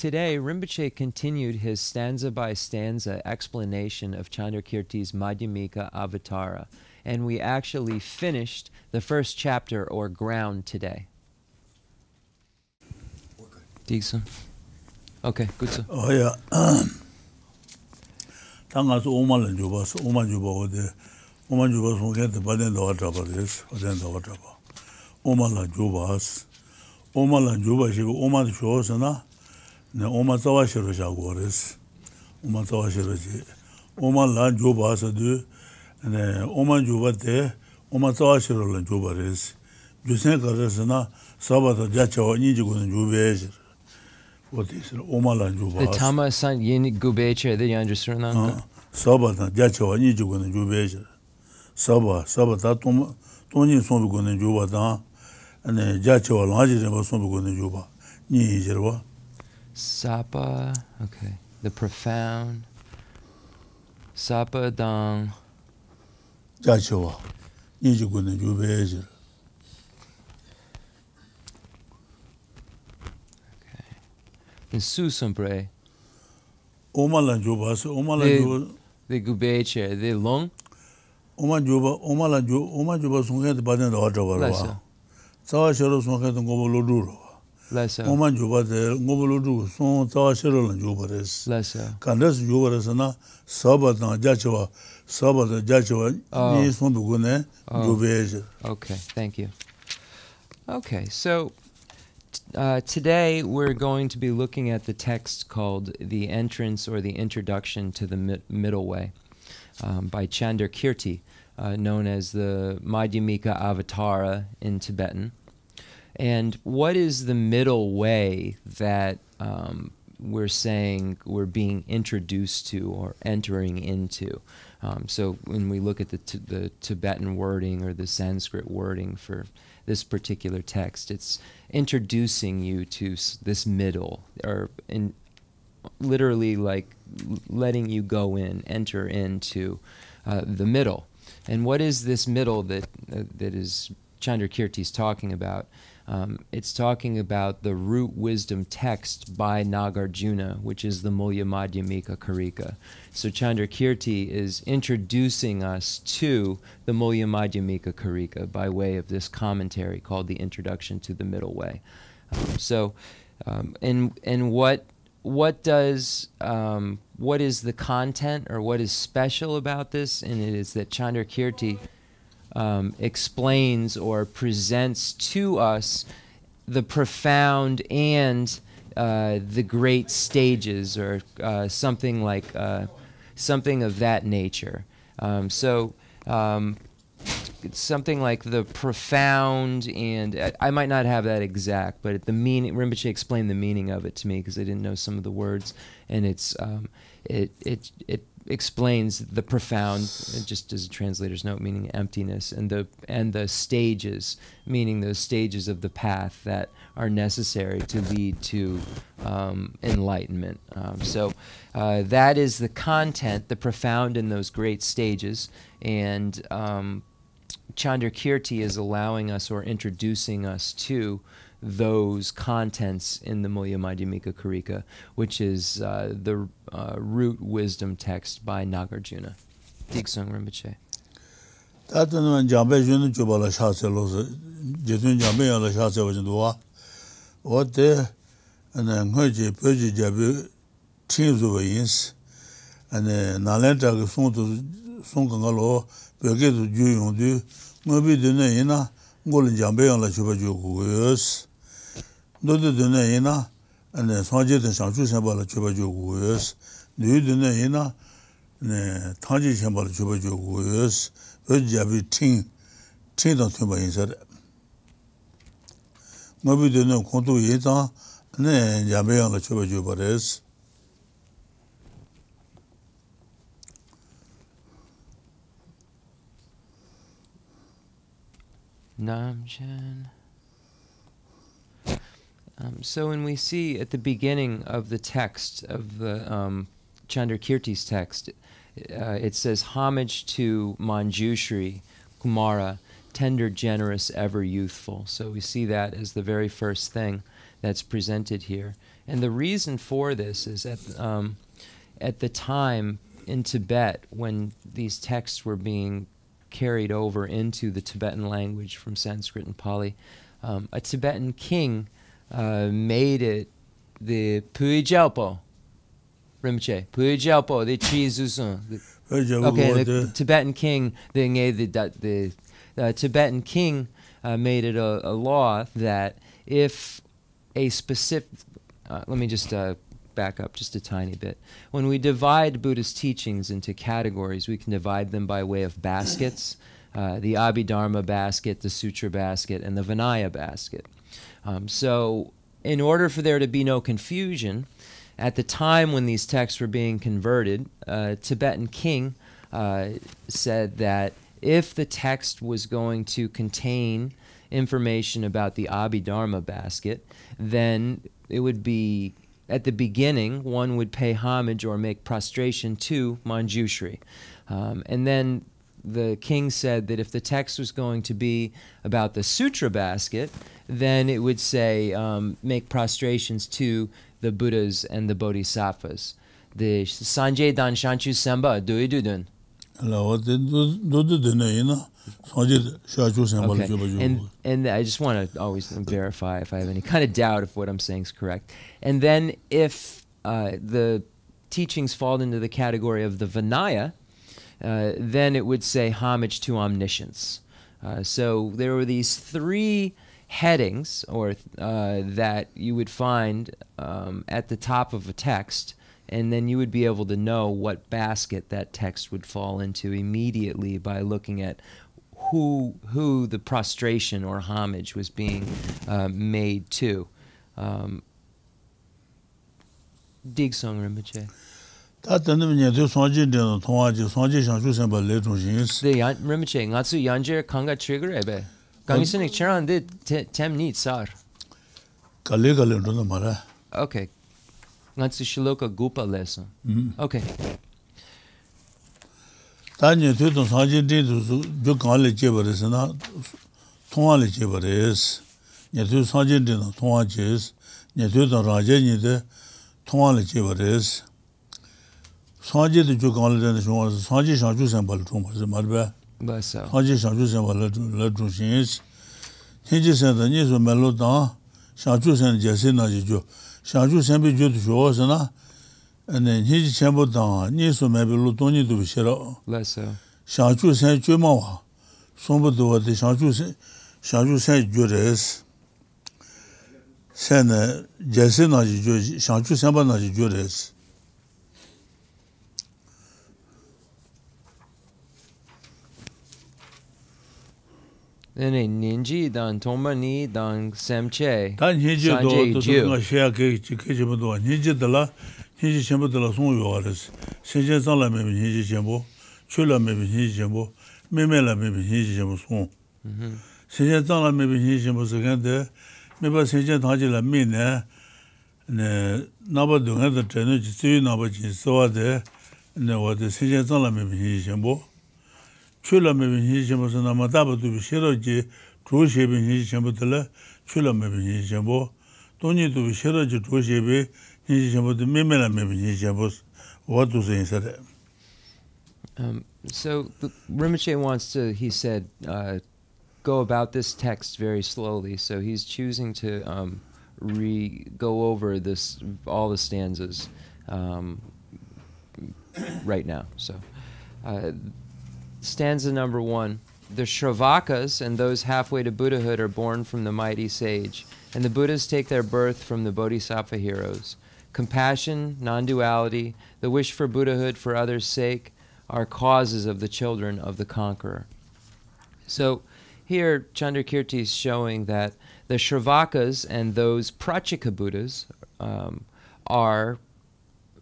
today Rinpoche continued his stanza-by-stanza explanation of Chandrakirti's Madhyamika Avatara, and we actually finished the first chapter or ground today. Decent. Okay, good sir. Oh yeah. Tangas Oman Jubas, Oman Juba, Oman Jubas who get the Baden Watrabaris, Baden Watraba. Oman La Jubas, Oman La Juba, she Oman Shosana, the Oman Tawashirosha Goris, Oman Tawashiraji, Oman La Jubas do, and Oman Juba there, Oman Tawashiro Jubaris, Jusen Karesana, Sabata Jacha, Nijigun Jubes. What is it? Omala Juba. The Tama San Yin Gubeche, the Yandrasrana. Sabata, Jacha, Nijigun Jubeja. Sabata, Tony Sombugun Juba, and Jacha, Laji never Sombugun Juba. Nijirwa. Sapa, okay. The profound. Sapa Dang. Jacha, Nijigun Jubeja. The Susambre. Omalan Juba, Omalan Juba. The Gubeche, the Long. Oman Juba, Omalan Juba, Oman Juba, Sunket, Baden, the Water. Sawa Shero Sunket and Goboloduro. Lesser. Oman Juba, the Gobolodu, Son Sawa Shero and Jubares. Lesser. Candas Jubaresana, Sabata, Jachua, Sabata, Jachua, Ni Sombugune, Jubeja. Okay, thank you. Okay, so. Today we're going to be looking at the text called The Entrance or the Introduction to the Middle Way by Chandrakirti, known as the Madhyamika Avatara in Tibetan. And what is the middle way that we're saying we're being introduced to or entering into? So when we look at the Tibetan wording or the Sanskrit wording for this particular text, it's introducing you to this middle, or literally like letting you go in, enter into the middle. And what is this middle that is Chandrakirti's talking about? It's talking about the root wisdom text by Nagarjuna, which is the Mulya Madhyamika Karika. So Chandrakirti is introducing us to the Mulya Madhyamika Karika by way of this commentary called the Introduction to the Middle Way. And what is the content, or what is special about this? And it is that Chandrakirti explains or presents to us the profound and the great stages, or something like something of that nature. It's something like the profound, and I might not have that exact, but the meaning. Rinpoche explained the meaning of it to me because I didn't know some of the words, and it explains the profound, just as a translator's note, meaning emptiness, and the stages, meaning those stages of the path that are necessary to lead to enlightenment. So that is the content, the profound in those great stages, and Chandrakirti is allowing us or introducing us to those contents in the Mulya Madhyamika Karika, which is the root wisdom text by Nagarjuna. Diksung Rinpoche. Tatan Jambe Junu Jubala Shaselos, Jetun Jambe on the Shase was in the war. What there, and then Hoji Purgy Jabu teams over ins, and then Nalenta Son to Sonkangalo, Purge to Juyundu, Mobi Dunayina, Golden Jambe on the Chubaju. Note the Naina and then Sanjit and Shanchu Sambal Chubaju Wurs, New the Naina, Tanji Sambal Chubaju Wurs, Virjabi Ting on Tumba inside. Maybe the no Konto Yeta, and then Yabe on the Chubaju Bares. Namjan. So when we see at the beginning of the text, of the Chandrakirti's text, it says, homage to Manjushri, Kumara, tender, generous, ever youthful. So we see that as the very first thing that's presented here. And the reason for this is at the time in Tibet, when these texts were being carried over into the Tibetan language from Sanskrit and Pali, a Tibetan king made it the Puijalpo Rinpoche, Puijalpo, the Chizusun. Okay, the Tibetan king, the Tibetan king made it a law that if a specific, let me just back up just a tiny bit. When we divide Buddhist teachings into categories, we can divide them by way of baskets, the Abhidharma basket, the Sutra basket, and the Vinaya basket. So in order for there to be no confusion, at the time when these texts were being converted, a Tibetan king said that if the text was going to contain information about the Abhidharma basket, then it would be, at the beginning, one would pay homage or make prostration to Manjushri. And then the king said that if the text was going to be about the Sutra basket, then it would say, make prostrations to the Buddhas and the Bodhisattvas. The Sanjay Dan Shanchu Semba Duidudun. Okay. And I just want to always verify if I have any kind of doubt if what I'm saying is correct. And then if the teachings fall into the category of the Vinaya, then it would say homage to omniscience. So there were these three headings or that you would find at the top of a text, and then you would be able to know what basket that text would fall into immediately by looking at who the prostration or homage was being made to. Digsong Rinpoche. Rinpoche, ngatsu yanjer kanga trigger ebe. Gangisenik cheran de tem neat sar. Okay. Ngatsu shiloka gupa lesson. Okay. Tanya Tudon Sanjin to Jukali Jibarisana, Tuali Jibaris, Yatu Sanjin to Tuanches, Yatudan Rajani de Tuali Jibaris, Sanji to Jukali and Sanji Shanjus and Baltum was a Marba, Sanji Shanjus and Ladrushins, Hinges and the news of Melodan, Shanjus and Jasina Jijo, Shanjus and Bijo to Shosana. And then his chamber down, Niso maybe Lutoni to Shiro. Less so. Shanchu Saint Jumawa. Somebody what the Shanchu Saint Judas. Send Jessina Shanchu Sambana Judas. Then a ninji dan tomani dan semche. Dan Hiji do share cake, Hiji the la. Hiji Chembo de la Son Yoris, Sentient la même Hiji Chembo, Chula maybe Hiji Chembo, Memela maybe Hiji Chembo Son. Sentient la maybe Hiji Chembo second there, maybe Sentient Haji la mine, Nabadu had the Tenuji, Nabaji, so there, and what the Sentient la maybe Hiji Chembo. Chula maybe Hiji Chembo, and Amadaba to be Shiroji, true shaping Hiji Chembo de la, Chula maybe Hiji Chembo, don't need to be Shiroji, true shaping. So Rinpoche wants to, he said, go about this text very slowly. So he's choosing to go over this all the stanzas right now. So stanza number 1. The Shravakas and those halfway to Buddhahood are born from the mighty sage, and the Buddhas take their birth from the Bodhisattva heroes. Compassion, non-duality, the wish for Buddhahood for others' sake are causes of the children of the conqueror. So here Chandrakirti is showing that the Shravakas and those Prachika Buddhas are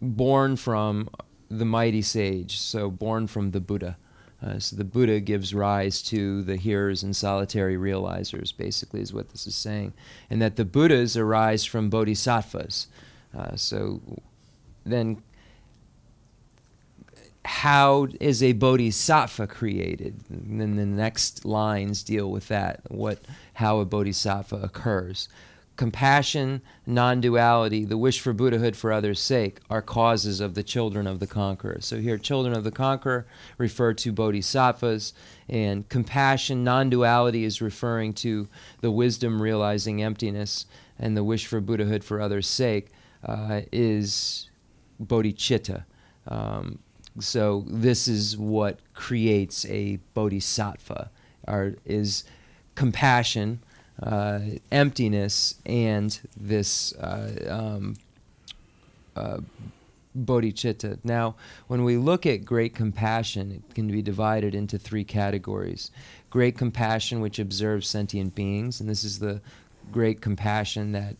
born from the mighty sage, so born from the Buddha. So the Buddha gives rise to the hearers and solitary realizers, basically is what this is saying. And that the Buddhas arise from bodhisattvas. So then how is a bodhisattva created? And then the next lines deal with that, how a bodhisattva occurs. compassion, non-duality, the wish for Buddhahood for others' sake are causes of the children of the conqueror. So here, children of the conqueror refer to bodhisattvas, and compassion, non-duality is referring to the wisdom realizing emptiness, and the wish for Buddhahood for others' sake is bodhicitta. So this is what creates a bodhisattva, is compassion, emptiness, and this bodhicitta. Now, when we look at great compassion, it can be divided into three categories. Great compassion, which observes sentient beings, and this is the great compassion that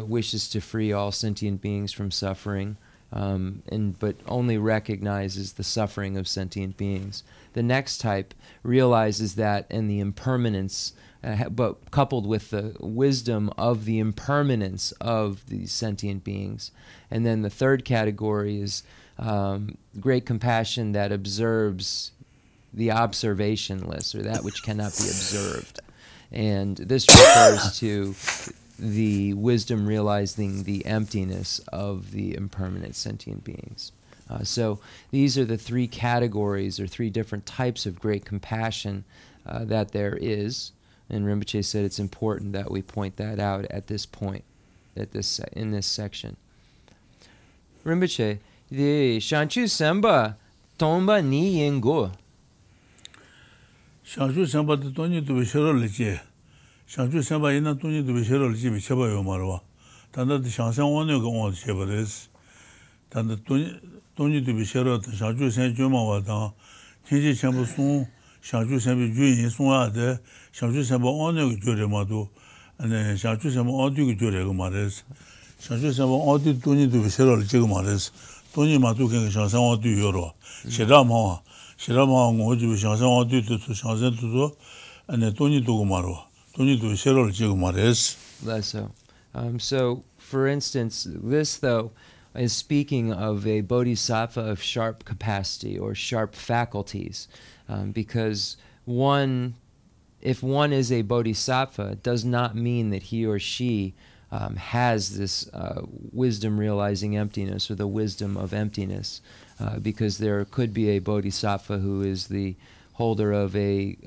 wishes to free all sentient beings from suffering, but only recognizes the suffering of sentient beings. The next type realizes that and the impermanence, but coupled with the wisdom of the impermanence of these sentient beings. And then the third category is great compassion that observes the observationless, or that which cannot be observed. And this refers to the wisdom realizing the emptiness of the impermanent sentient beings. So these are the three categories, or three different types of great compassion that there is. And Rinpoche said it's important that we point that out at this point, in this section. Rinpoche, the Shanchu Semba Tomba Ni Yengo. Shanchu Semba the Tony to be sure legit. Shanchu Semba in a Tony to be sure legit, Cheba Yomarwa. Tanda the Shansan one you go on Chevares. Tanda Tony to be sure the Shanchu San Juma Wada, Hinji Chamber soon, Shanchu Semba Jun Sua de, Shanchu Semba on you Juremado, and then Shanchu Semba on you Juregumares. Shanchu Semba on you Tony to be sure Jigumares. Tony Matu can Shansan on to Euro. Shirama, Ngoji Shansan on to Shansan to do, and then Tony to Gumaro. Tony to be sure Jigumares. That's so. So, for instance, this, though, is speaking of a bodhisattva of sharp capacity or sharp faculties, because if one is a bodhisattva, it does not mean that he or she has this wisdom realizing emptiness, or the wisdom of emptiness, because there could be a bodhisattva who is the holder of a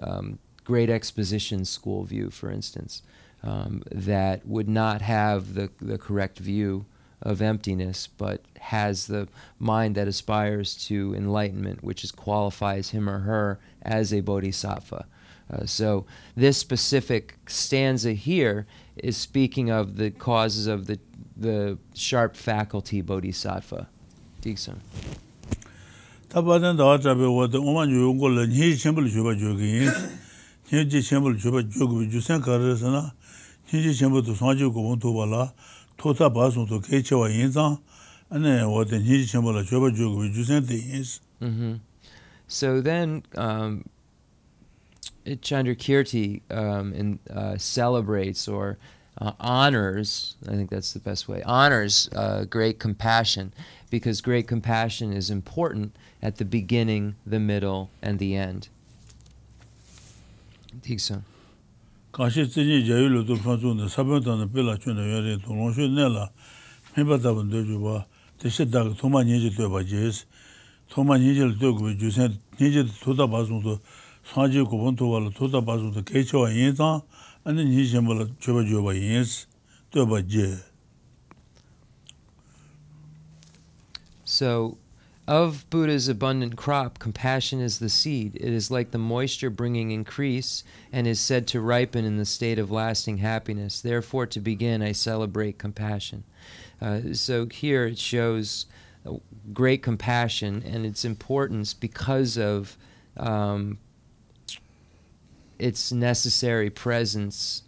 great exposition school view, for instance, that would not have the correct view of emptiness, but has the mind that aspires to enlightenment, which qualifies him or her as a bodhisattva. So this specific stanza here is speaking of the causes of the sharp faculty bodhisattva. Diksan. Tabadan da ajabe wada oman yungo la ni chembul juba jogi. Ni ji chembul juba jogi jusen karasana. Ni ji chembul to sanji ko bon to bala. Tota basun to kechewa yinzang. Ane wada ni ji chembul juba jogi jusen de yins. So then Chandrakirti celebrates or honors, I think that's the best way, honors great compassion, because great compassion is important at the beginning, the middle, and the end. Diksan. Kashi tsinyi jayilu to panchuna sabantana pela chuna yare to longshu nela mibataban dojuba teshidaga thoma nyeji toba jes thoma nyeji toba jusen nyeji toda basun to sanji kubun to wala toda basun to kechewa yinzang ane nyeji shembala choba joba yins toba je. So, of Buddha's abundant crop, compassion is the seed. It is like the moisture bringing increase, and is said to ripen in the state of lasting happiness. Therefore, to begin, I celebrate compassion. So here it shows great compassion and its importance because of its necessary presence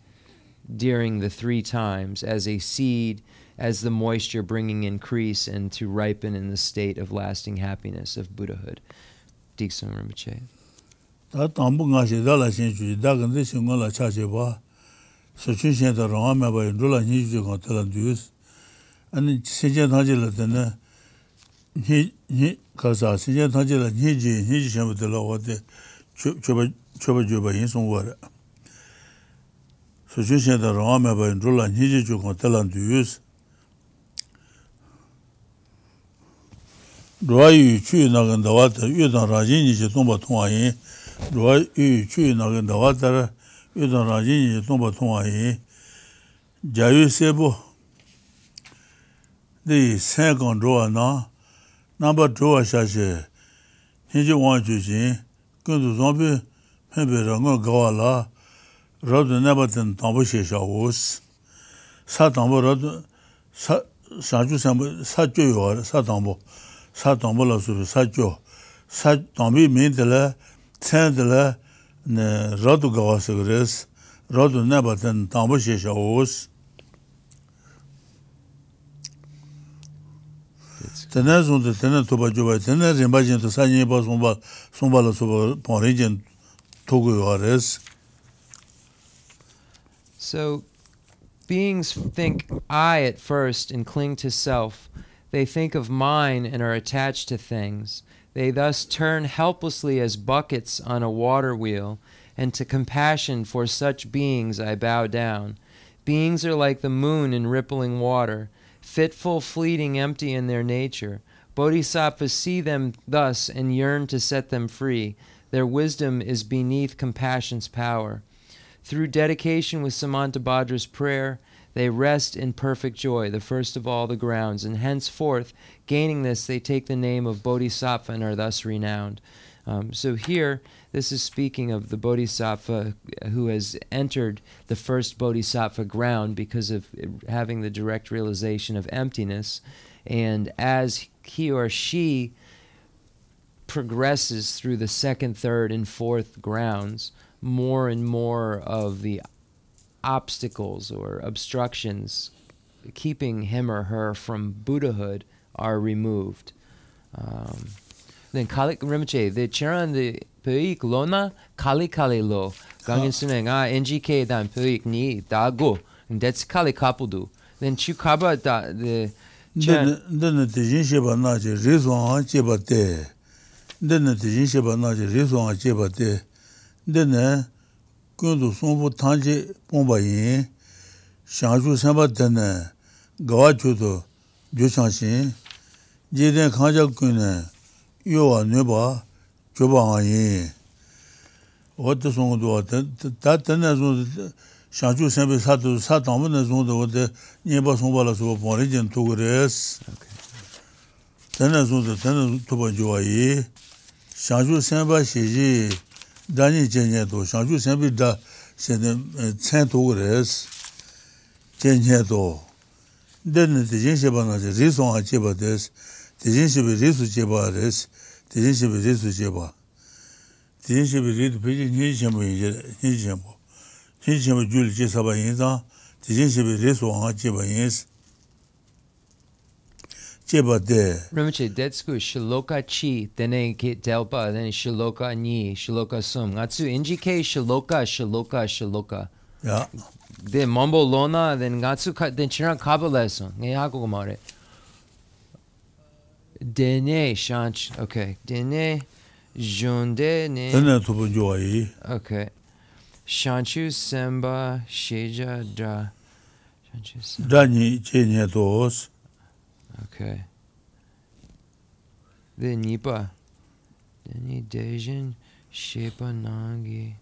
during the three times as a seed, as the moisture bringing increase, and to ripen in the state of lasting happiness of Buddhahood. Diksan Rinpoche. Da tambu nga shi da la shen chu da gan de shin la cha che ba so chu shen da ro ma ba yin la ni ju ga ta la dus an se je da je la de ne ni ka sa se je da je la ni ji shen de la wa de choba yin song wa so junxian da rong me ba ru la ni ji ju ko de lan du ruwa yu chu na gan da wa ta yu dan ra jin ji tong ba tong yin ruwa yu chu na gan da wa ta yu dan ra jin ji tong ba tong yin ja yu se bo de sen gan ruwa na ba ruwa sha she ni ji wang ju jin gen du zong bi pen be ra ngo ga wa la ro de na ba den tang bo she sha wo sa tang bo ro sa ju san bo sa ju yo sa tang bo sa tang bo la su sa ju sa tang bi min de la chen de la ne ro du ga wa se gres ro du na ba den tang bo she sha wo tena zong de tena to ba ju ba tena ren ba jin to sa ni ba song ba la so ba pon ren jin to go yo res. So, beings think I at first and cling to self. They think of mine and are attached to things. They thus turn helplessly as buckets on a water wheel, and to compassion for such beings I bow down. Beings are like the moon in rippling water, fitful, fleeting, empty in their nature. Bodhisattvas see them thus and yearn to set them free. Their wisdom is beneath compassion's power. Through dedication with Samantabhadra's prayer, they rest in perfect joy, the first of all the grounds, and henceforth, gaining this, they take the name of Bodhisattva and are thus renowned. So here, this is speaking of the Bodhisattva who has entered the first Bodhisattva ground because of having the direct realization of emptiness. And as he or she progresses through the second, third, and fourth grounds, more and more of the obstacles or obstructions keeping him or her from Buddhahood are removed. Then Kali Rinpoche, the Cheran the Puik Lona, Kali Kali Lo, Gangin Sunenga, NGK Dan Puik Ni, Dago, and that's Kali Kapudu. Then Chukaba da the Then the Jin Sheba Naji, Rizwan Jebate. Then the Jin Sheba Naji, Rizwan Jebate. Then Kundu Sombo Tanji Pombayin, Shanju Samba Dene, Gawachudo, Jushanshin, Jiden Kanja Kune, Yoa Neba, Jobayin. What the song do that then as Shanju Samba Satu Satam as one of the Neba Sombalas of origin to res. Then as one the tenant to Joy, Shanju Samba Shiji. Dani Chenmo Shanju Sembi da Chen to res Chenmo. Then the Jin Sheba na Rizon Cheba des, the Jin Sheba Risu Cheba res, the Jin Sheba Risu Cheba. The Jin Sheba Rid Pidgin Hijamo. Hijamo Jul Jesaba Inza, the Jin Sheba Risu Cheba Ins. Rinpoche, dead school, Shaloka Chi, then Delpa, then Shaloka Ni, Shaloka Sum. Natsu, NGK, Shaloka. Yeah. Then Mambo Lona, then Gatsu, then Chiran Kabaleson. Nehakogomare. Dene, Shanch, okay. Dene, Jonde, Ne. Dene to Joy. Okay. Shanchu, Semba, Sheja, Da. Dani Chenyetos. Okay. The Nipa. Deni Dejin Shepa Nangi.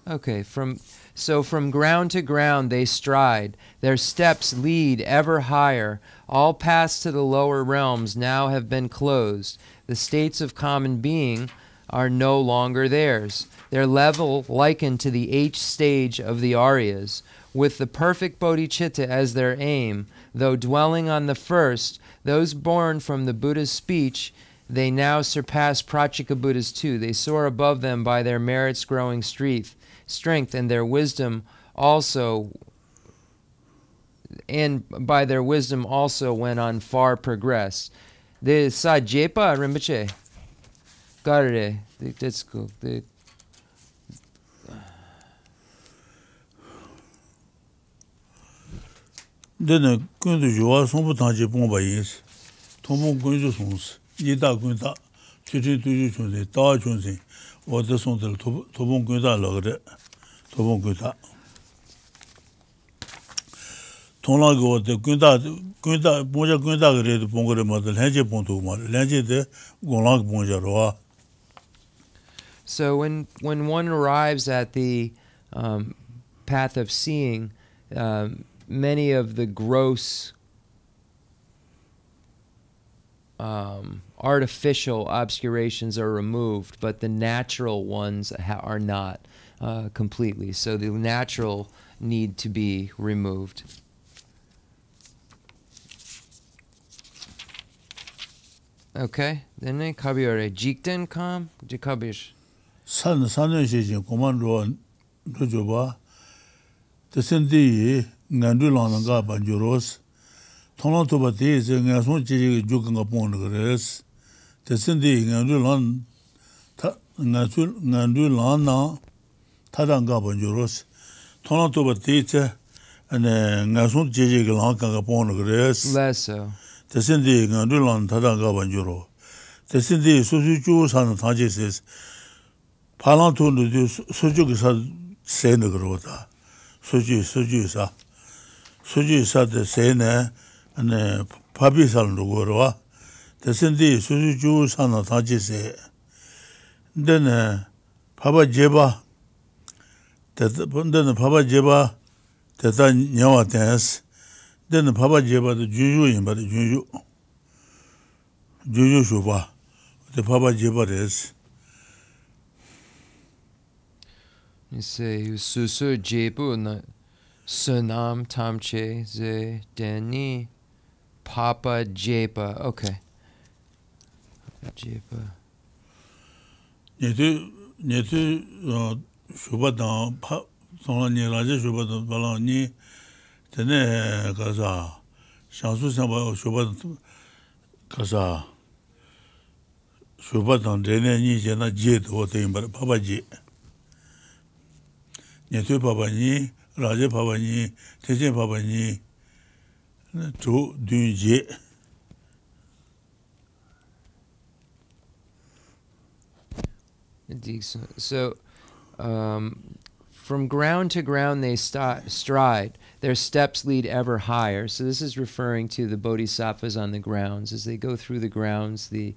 Okay, from ground to ground they stride. Their steps lead ever higher. All paths to the lower realms now have been closed. The states of common being are no longer theirs. Their level likened to the H stage of the Aryas. With the perfect bodhicitta as their aim, though dwelling on the first, those born from the Buddha's speech, they now surpass Prachika Buddhas too. They soar above them by their merits growing strength, and their wisdom also, went on far progress. The sa jepa Rinpoche, garre, that's cool. Then Kundu Jua Sombo Tanji Pombayis, Tomo Kunju Sons, Yida Kunta, Chitin Tuju Chunzi, Ta Chunzi, 어디 손들 도봉 군다라 그래. 도봉 군다. 통나고 어디 군다 뭐자 군다 그래도 봉거를 모두 렌제 봉도 말 렌제데 공락 봉자로. So when one arrives at the path of seeing, many of the gross artificial obscurations are removed, but the natural ones are not completely. So the natural need to be removed. Okay, then kabiore jikten kam jikabish. 산은 시진 고만로 줘봐. 대신디 난둘라는 가 반주로스. 통로토바티 이제 내손 지지 죽은 거 보는 거래스. 대신디 난둘란 난둘란나 타단가 반주로스. 통로토바티 이제 ane 내손 지지가 나가 보는 거래스. Less so. 대신디 난둘란 타단가 반주로. 대신디 소수주 사는 다지스. 발란토는 소주기사 세는 거로다. 소주사 데 세네 네 파비살로 거로와. 대신디 소주주 사나 다지세. 근데네 파바 제바 근데는 파바 제바 대단 녀와테스. 근데는 파바 제바도 주주인 바도 주주 쇼바. 데 파바 제바레스. You say susu jebu na sunam tamche ze deni papa jepa. Okay. Jepa. Netu shubatan pa sonani raja shubatan balani tene kaza shansu samba shubatan kaza shubatan dene ni jena je to temba papa je. Netu papani, raja papani, techen papani, to dunje. So, from ground to ground they stride. Their steps lead ever higher. So this is referring to the bodhisattvas on the grounds. As they go through the grounds, the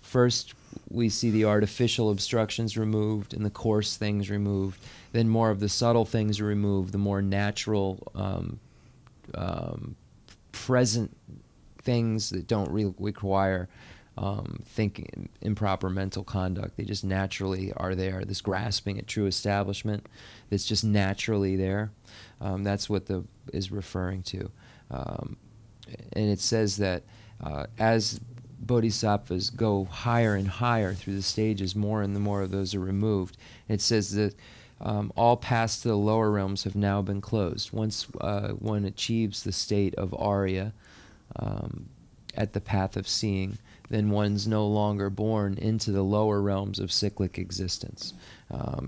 first we see the artificial obstructions removed and the coarse things removed. Then more of the subtle things are removed, the more natural, present things that don't require thinking, improper mental conduct. They just naturally are there. This grasping at true establishment that's just naturally there. That's what is referring to. And it says that as bodhisattvas go higher and higher through the stages, more and more of those are removed. It says that all paths to the lower realms have now been closed. Once one achieves the state of Arya at the path of seeing, then one's no longer born into the lower realms of cyclic existence.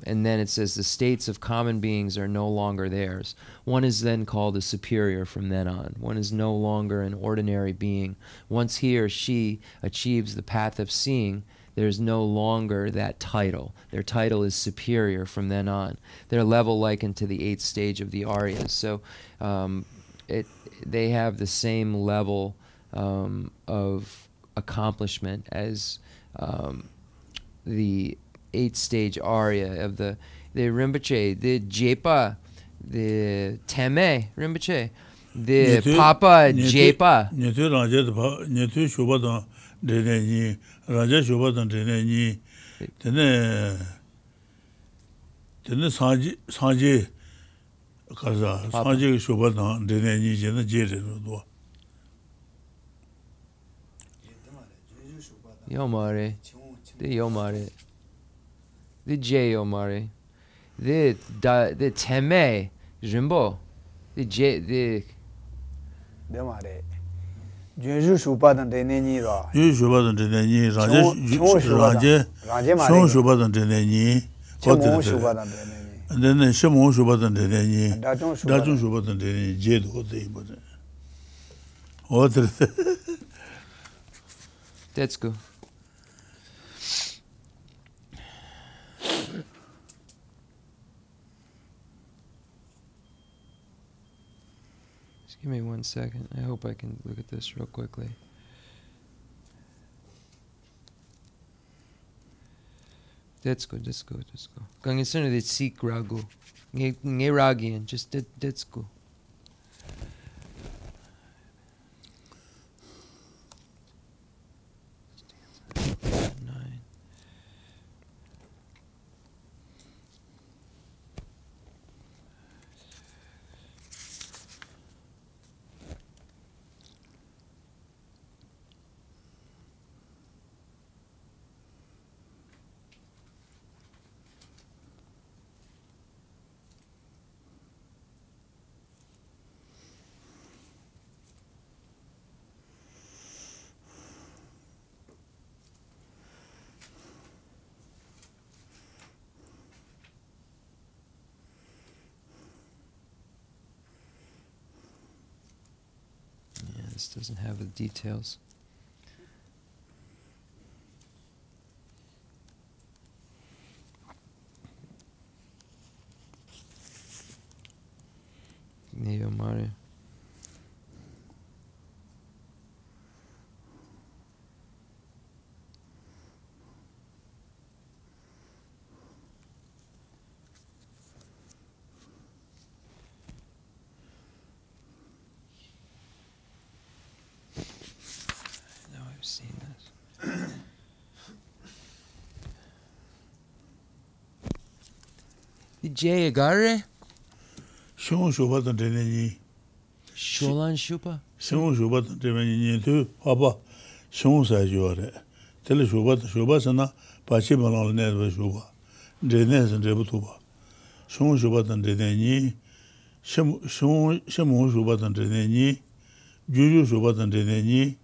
And then it says the states of common beings are no longer theirs. One is then called a superior from then on. One is no longer an ordinary being. Once he or she achieves the path of seeing, there's no longer that title. Their title is superior from then on. They're level likened to the 8th stage of the Aryas. So they have the same level of accomplishment as the 8th stage Arya of the Rinpoche, the Jepa, the Teme Rinpoche, the Papa Jepa. Netu shubatan dene raja shubatan dene sanji kaza sanji shubatan dene jena jere do. Yomare, the Yomare, the J Yomare, the Teme Jimbo, the Demare. Junju Shubatan Deneni Ra. You Shubatan Deneni, Raja, Shon Shubatan Deneni, Chenmo Shubatan Deneni. And then Shemo Shubatan Deneni, Dajun Dajun Shubatan Deneni, Jed what That's good. Just give me 1 second. I hope I can look at this real quickly. That's good. Gangi sunu de sik ragu. Nge ragian. Just that's good. This doesn't have the details. Neo Mario. Seen this. Jay Agare? Shon Shubatan Teneni. Sholan Shupa? Shon Shubatan Teneni to Papa Shon Sajore. Tell Shubasana, Pachimal Nedva Shuba. Denes and Debutuba. Shon Shubatan Teneni. Shemon Shubatan Teneni. Juju Shubatan Teneni.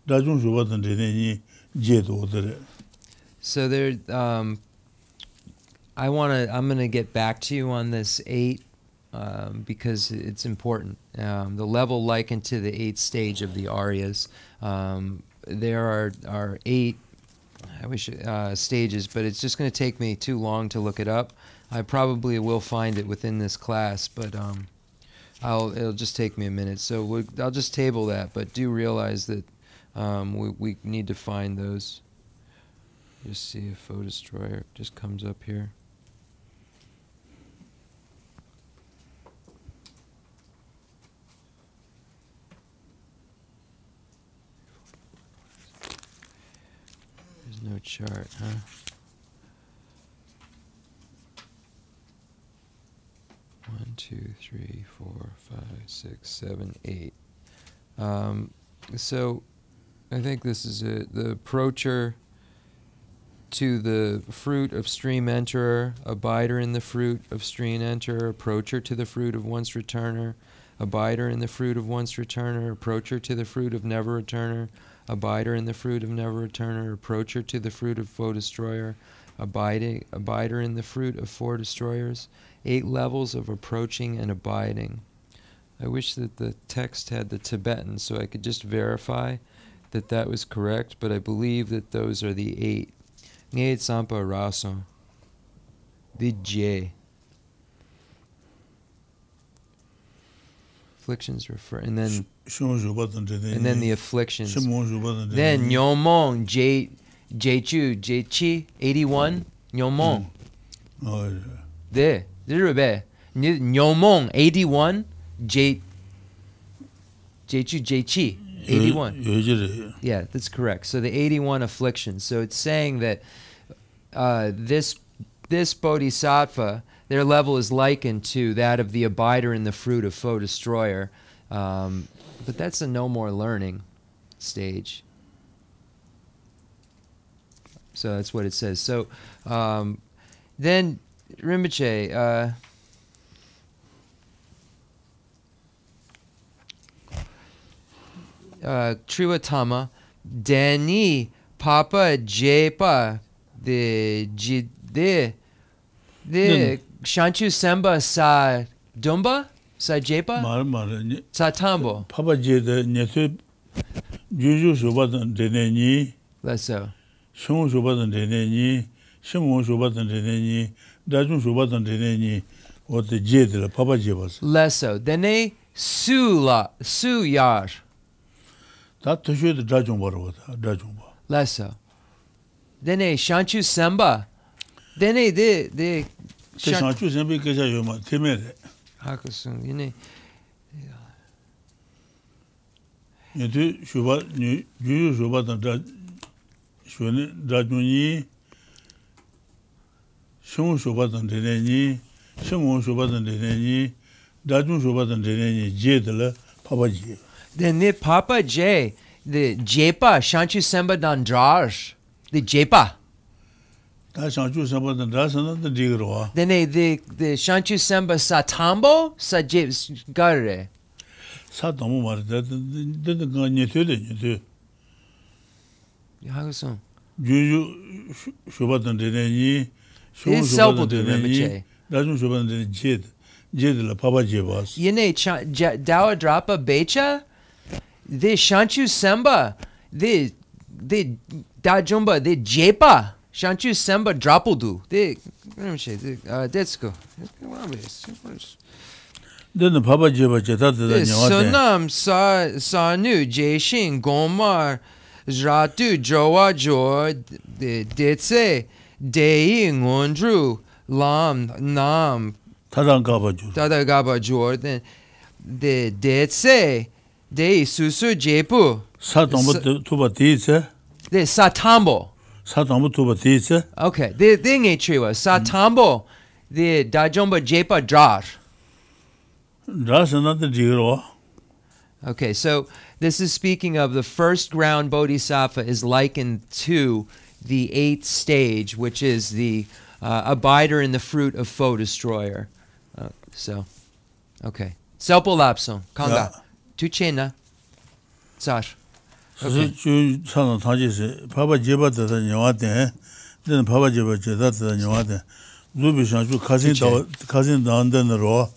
So there, I'm gonna get back to you on this 8 because it's important. The level likened to the 8th stage of the Aryas. There are 8, stages, but it's just going to take me too long to look it up. I probably will find it within this class, but it'll just take me a minute. So I'll just table that, but do realize that we need to find those. Just see if Foe Destroyer just comes up here. There's no chart, huh? One, 2, 3, 4, 5, 6, 7, 8. So I think this is it. The approacher to the fruit of stream enterer, abider in the fruit of stream enterer, approacher to the fruit of once returner, abider in the fruit of once returner, approacher to the fruit of never returner, abider in the fruit of never returner, approacher to the fruit of foe destroyer, abider in the fruit of four destroyers. 8 levels of approaching and abiding. I wish that the text had the Tibetan so I could just verify that that was correct, but I believe that those are the 8. Nge Tsampa Raso. Vijay. Afflictions refer, and then the afflictions. Then Nyomong Jechu Jechi 81 Nyomong. There. Nyomong 81 Jechu Jechi 81. Yeah, that's correct. So the 81 afflictions. So it's saying that this bodhisattva, their level is likened to that of the abider in the fruit of foe destroyer. But that's a no more learning stage. So that's what it says. So then Rinpoche, Trivatama, Dani, Papa, Jepa, the Shanchu Semba Sa Dumba, Sa Jepa, Sa Tambo. Papa Jeda Netu Juju Shubatan Deneni, Less so. Shun Shubatan Deneni, Shimon Shubatan Deneni, Dajun Shubatan Deneni, what the Jed, Papa Jebas. Less so. Then Suyar. 다 투슈도 자중 버러다 자중 봐. Lesso. Dene Shanchu Semba. Dene de 대상주 선비 계좌 요마 테메레. Hakusun. Yine. 얘도 쇼바 유유 쇼바다 쇼네 자중이 숑 쇼바다 데네니 숑 쇼바다 데네니 자중 쇼바다 데네니 제들 파바지. Dene Papa J. The Jepa Shanchu Semba Dandrar. The Jepa. 다 상주 선바다 라서는 디그로와. Dene the Shanchu Semba Satambo Sa Gare. 사도무 말다 데데 가니 되데 Hakusun. 유유 쇼바다 데네니 숑 It's 쇼바다 Selbu 데네니 Rinpoche. 자중 쇼바다 데네 제들 파바지 바스. Yene Dawa Drapa Becha. The Shanchu Semba. The Dajumba. The Jepa. Shanchu Semba Drapudu. The Detsko. 데네 파바지 바제 다데 냐와데. Sonam Sanu Jeshin Gomar Ratu Joa Jor the Detse Dei Ngondru Lam Nam 타당 가바주. Dada Gaba Jor then the Detse Dei Susu Jepu 사동부 투바 디세. the Satambo. 사동부 투바 디세. Okay, the thing ain't true. Satambo the Dajomba Jepa Drar. 라서는 디그로와. Okay, so this is speaking of the first ground bodhisattva is likened to the 8th stage, which is the abider in the fruit of foe destroyer. Okay. Selpo lapsong, kanga. Tuchena. Tsar. 주 사는 타지세 파바제바다 냐와데. 데네 파바제바제 다다 냐와데. 루비샹주 가진 나온데로.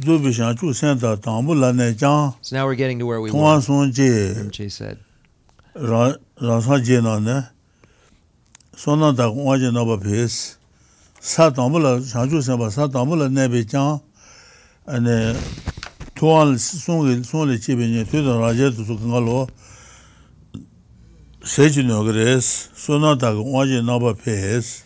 루비샹주 센터 담불라네 장. So now we're getting to where we were. 통화송제 Rinpoche said. 라사제나네. 소나다 공화제 나바 베스. 사담불라 샹주 센바 사담불라 네베장. 아네 토안 송을 집에니 되던 라제도 그걸로 세진어 그래스 소나다 공화제 나바 베스.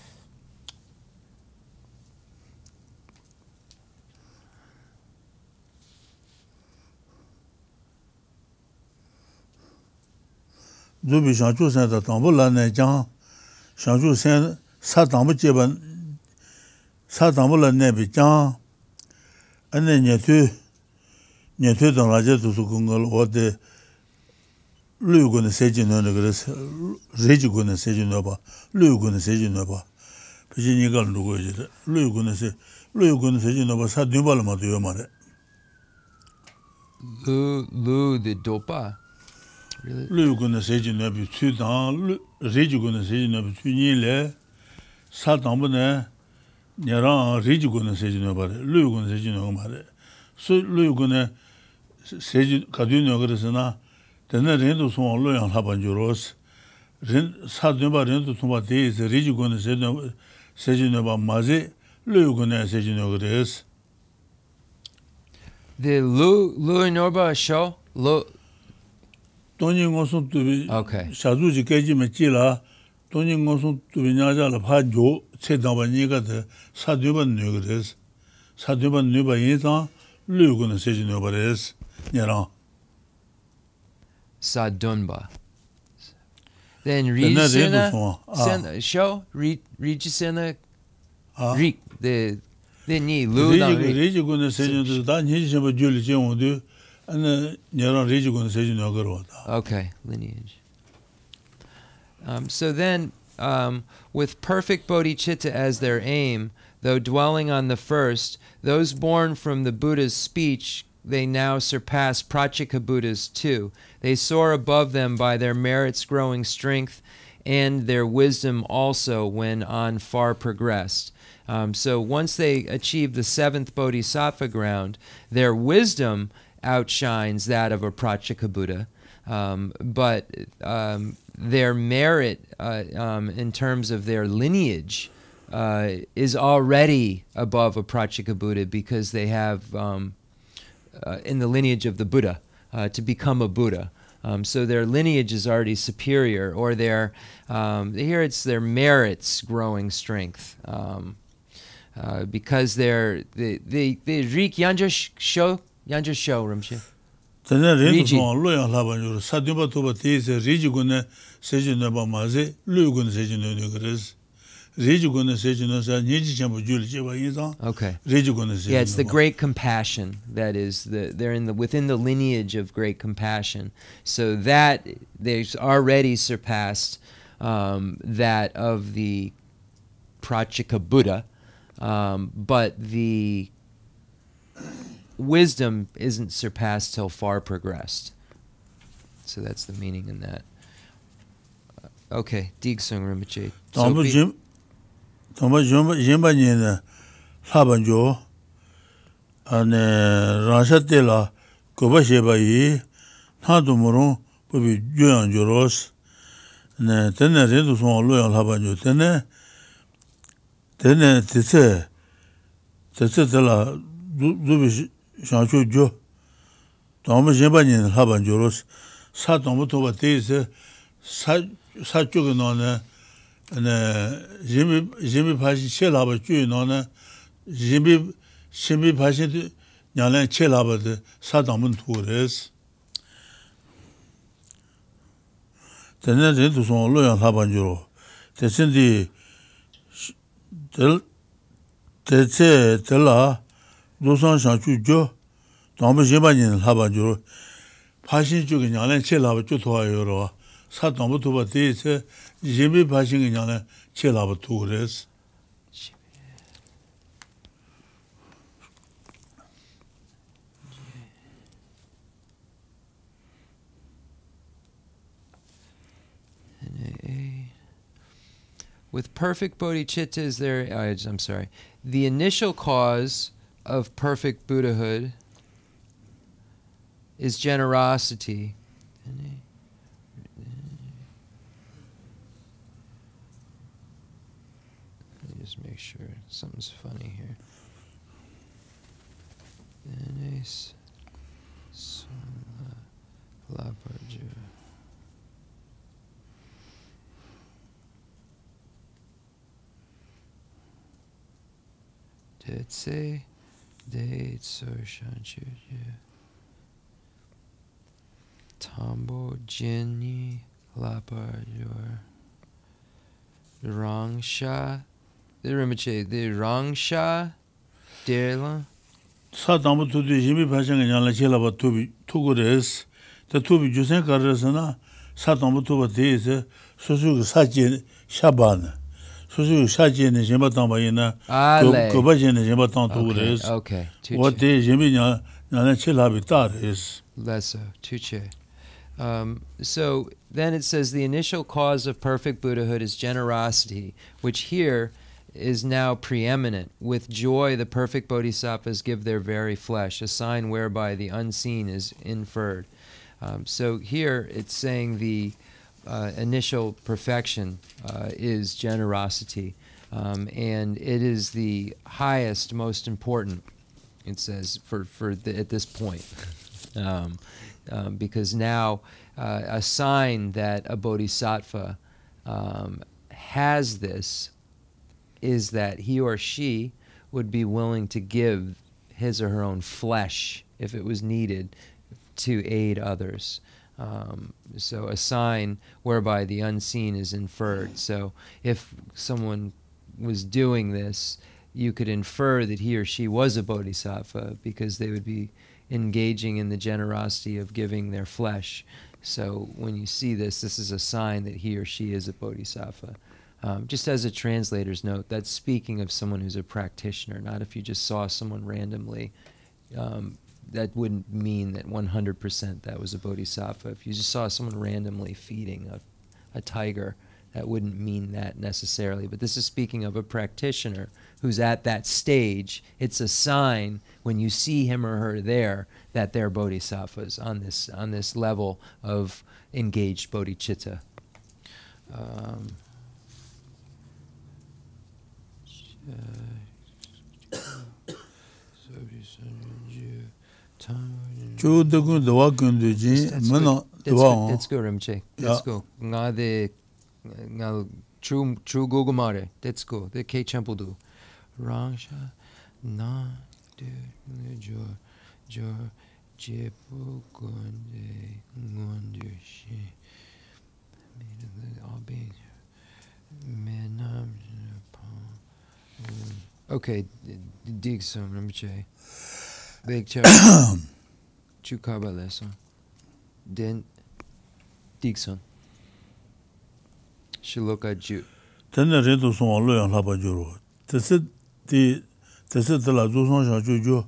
루비 샹주 센터 담불라네 장. 샹주 센 사담부 제반 사담불라 네베장. 안에 녀퇴던 라제도 그걸 어디 루고는 세진어는 그래서 레지고는 세진어 봐. 루고는 세진어 봐. 비진이가 누구지? 루고는 세진어 봐. 사드발만 돼요 말에. Lu the dopa. Really? 루고는 세진어 비 추당 레지고는 세진어 비 추니래. 사담부네 냐랑 레지고는 세진어 봐래. 루고는 세진어 말에. 수 루고는 세진 가두녀 그래서나 되는 렌도 손 로양 하반주로스 렌 사드바 렌도 손바 데이스 레지고는 세진어 봐 마제 루고는 세진어 그래서 The Lu Norba show? Lu. 돈이 투비 Okay. 샤주지 깨지면 찌라 돈이 투비 냐자라 파조 체다바니가 사드바 녀 그래서 사드바 녀바 인상 루고는 세진어 버레스 냐랑 Sadunba. Then Rijisena show Rijisena Rik the ni Lu 레지고는 세진도 다 니지셔 줄이 제온도 안 냐랑 레지고는 세진어 그러다. Okay, lineage. So then, with perfect bodhicitta as their aim, though dwelling on the first, those born from the Buddha's speech, they now surpass Pratyeka Buddhas too. They soar above them by their merits growing strength and their wisdom also when on far progressed. So once they achieve the 7th bodhisattva ground, their wisdom outshines that of a Pratyeka Buddha. But their merit in terms of their lineage is already above a Pratyeka Buddha because they have in the lineage of the Buddha, to become a Buddha. So their lineage is already superior, or their here it's their merits growing strength, because they're the rik yanja show Rinpoche. Tene rindu suwa loyang laba nyuru, satyumpa tuba tiyise riji gune seji neba maze, luyu gune seji nyo gres. Riji gune seji nyo sa nyeji chenpo juli jeba yinzang. Okay. Riji gune seji nyo. Yeah, it's the great compassion that is they're within the lineage of great compassion. So that they've already surpassed that of the Prachika Buddha, but the wisdom isn't surpassed till far progressed. So that's the meaning in that. Okay, Digsung Rinpoche. Tamba jimba nyene laban jo, ane ransha tela goba sheba yi, thandu murung bubi juyang joros, tene rindu suwa loyang laban jo, tene tise tela zubi shangchu jo, tamba jimba nyene laban joros, sa tamba toba tese, sa chuki nane, jimbi pashi che laba chuyi nane, jimbi pashi nyalan che laba de sa tamba tu res. Tene rindu suwa loyang laban joro, tesindi tela dosan shangchu jo, tamba jimba nyene laban joro, pashi chuki nyalan che laba chu tuwa yoro, sa tamba tuba tese, jimbi pashi nyalan che laba tu res. With perfect bodhicitta is there, I'm sorry, the initial cause of perfect Buddhahood is generosity. Let me just make sure something's funny here. Tetse de tso shanchu Tambo Jinni Lapajor Rangsha the Rinpoche the Rangsha Derla Sa tambo tudu jimbi pashi nyalan che laba tugu res, te tubi jusen kar resana, sa tambo tuba tese, susu sa je shabana. Susu sa je ne jimba tamba yina, goba je ne jimba tamba tugu res. Okay. Wa te jimbi nyalan che labi ta res. Lesso, tuche. So then it says the initial cause of perfect Buddhahood is generosity, which here is now preeminent. With joy, the perfect bodhisattvas give their very flesh, a sign whereby the unseen is inferred. So here it's saying the initial perfection is generosity, and it is the highest, most important, it says, at this point. Because now a sign that a bodhisattva has this is that he or she would be willing to give his or her own flesh if it was needed to aid others. So a sign whereby the unseen is inferred. So if someone was doing this, you could infer that he or she was a bodhisattva because they would be engaging in the generosity of giving their flesh. So when you see this, this is a sign that he or she is a bodhisattva. Just as a translator's note, that's speaking of someone who's a practitioner, not if you just saw someone randomly. That wouldn't mean that 100% that was a bodhisattva. If you just saw someone randomly feeding a tiger, that wouldn't mean that necessarily. But this is speaking of a practitioner who's at that stage. It's a sign when you see him or her there that they're bodhisattvas on this level of engaged bodhicitta. Chu de gun de wa gun de ji mana de wa. That's good, Rinpoche. That's good. Nga de nga true gugumare. That's good. The K Chempo do. Rangsha na de jo jepu gonde ngonde shi. All beings. Okay, Digsum Rinpoche. Big Chow. Chukaba lesson. Then Digsum. Shiloka Ju. Tena redo son lo yang la ba juro. Tese de la zo son sha ju ju.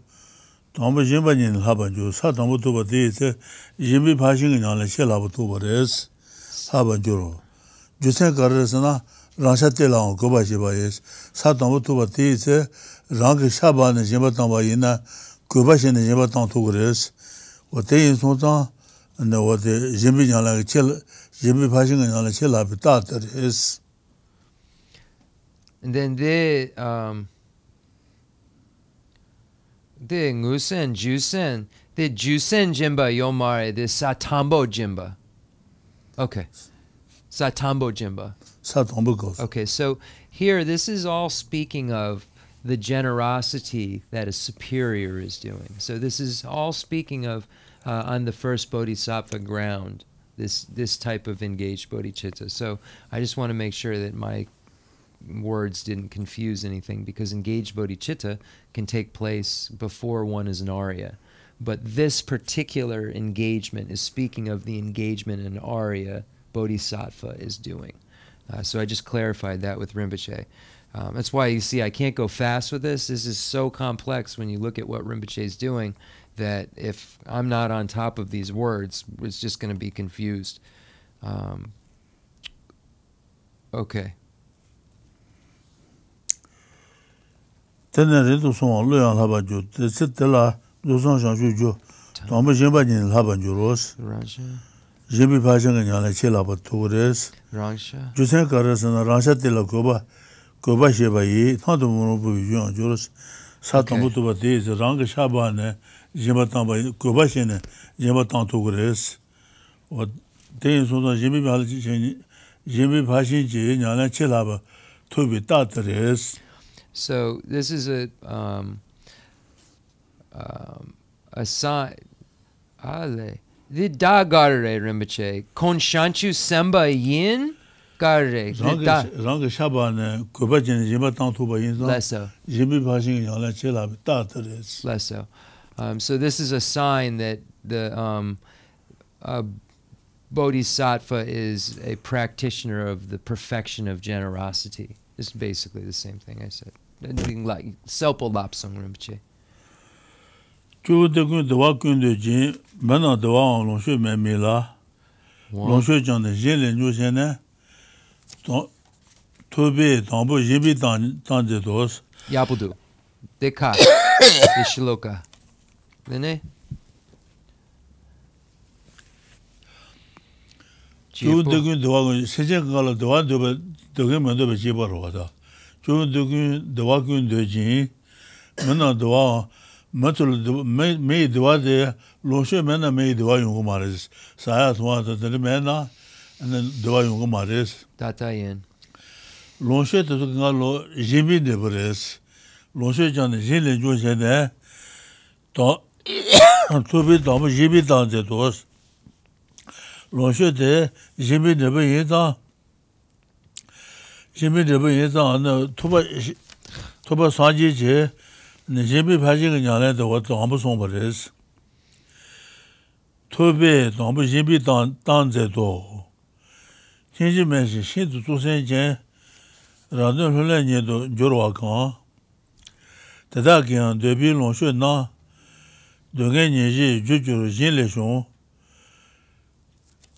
Tong ba yin ba ni la ba ju sa tong bu to ba de se yin bi pa xin yang la che la ba to ba res. Ha ba juro. Ju sen ka re na rang te la go ba ji ba yes. Sa tong bu to ba de se rang ge sha ba ne yin ba tong ba yin na go ba xin ne yin ba tong to res. Wo de yin song zang na wo de yin bi yang la che yin bi pa xin yang la che la bi da de res. And then the ngusen jusen, the jusen jimba yomare, the satambo jimba. Okay. Satambo jimba. Satambo goes. Okay, so here this is all speaking of the generosity that a superior is doing. So this is all speaking of on the first bodhisattva ground, this type of engaged bodhicitta. So I just want to make sure that my words didn't confuse anything, because engaged bodhicitta can take place before one is an Arya. But this particular engagement is speaking of the engagement an Arya bodhisattva is doing. So I just clarified that with Rinpoche. That's why you see I can't go fast with this. This is so complex when you look at what Rinpoche is doing, that if I'm not on top of these words, it's just going to be confused. Okay. Tena redo son lo yang la ba ju. Tse de la zo son sha ju ju. Tong ba yin ba ni la ba ju ros. Yin bi pa xin yang la che la ba to res. Rangsha. Ju sen ka res na rangsha de la go ba she ba yi. Ta do mo bu ju yang ju ros. Sa tong bu to ba de ze rang sha ba ne yin ba tang ba go ba she ne yin ba tang to res. Wo de yin so da yin bi ba ji yin bi pa xin ji yang la che la ba to bi da de res. So this is a sign. Ale. The da garre Rinpoche. Konshanchu semba yin garre. Rang shaba ne goba jin jima tang tu ba yin so. Lesso. Jimi ba xin yang la che la da de. Lesso. So this is a sign that the bodhisattva is a practitioner of the perfection of generosity. It's basically the same thing I said. Like Selpo Lobsang Rinpoche. Chu de gun de wa gun de jin, mana de wa long shui me me la. Long shui zhang de yin len ju xian ne. To be dang bu yin bi dang de dos. Yabudu. Deka. De Shiloka. Nene? Chu de gun de wa gun se jian ga la de wa de ba de ge men de ba ji ba ro da. Chu de gun de wa gun de jin, mana de wa matul me de wa de lo shui me na me de wa yong ma res. Sa ya to wa de me na and then de wa yong ma res. Tata yin. Lo shui de ga lo jin bi de res. Lo shui jang de jin le ju xian de to to bi da mo jin bi da de dos. Lo shui de jin bi de ba yin da. Jimmy de yin zang na tuba san ji je, ne Jimmy pa ji ge yang lai de wo zang bu song ba res. Tuba dang bu Jimmy dang ze do. Jin ji men shi xin zu zu sen jian, ran de lu lai nie do ju wa kan. De da ge de bi long shui na, de ge nie ji ju ju jin le xiong.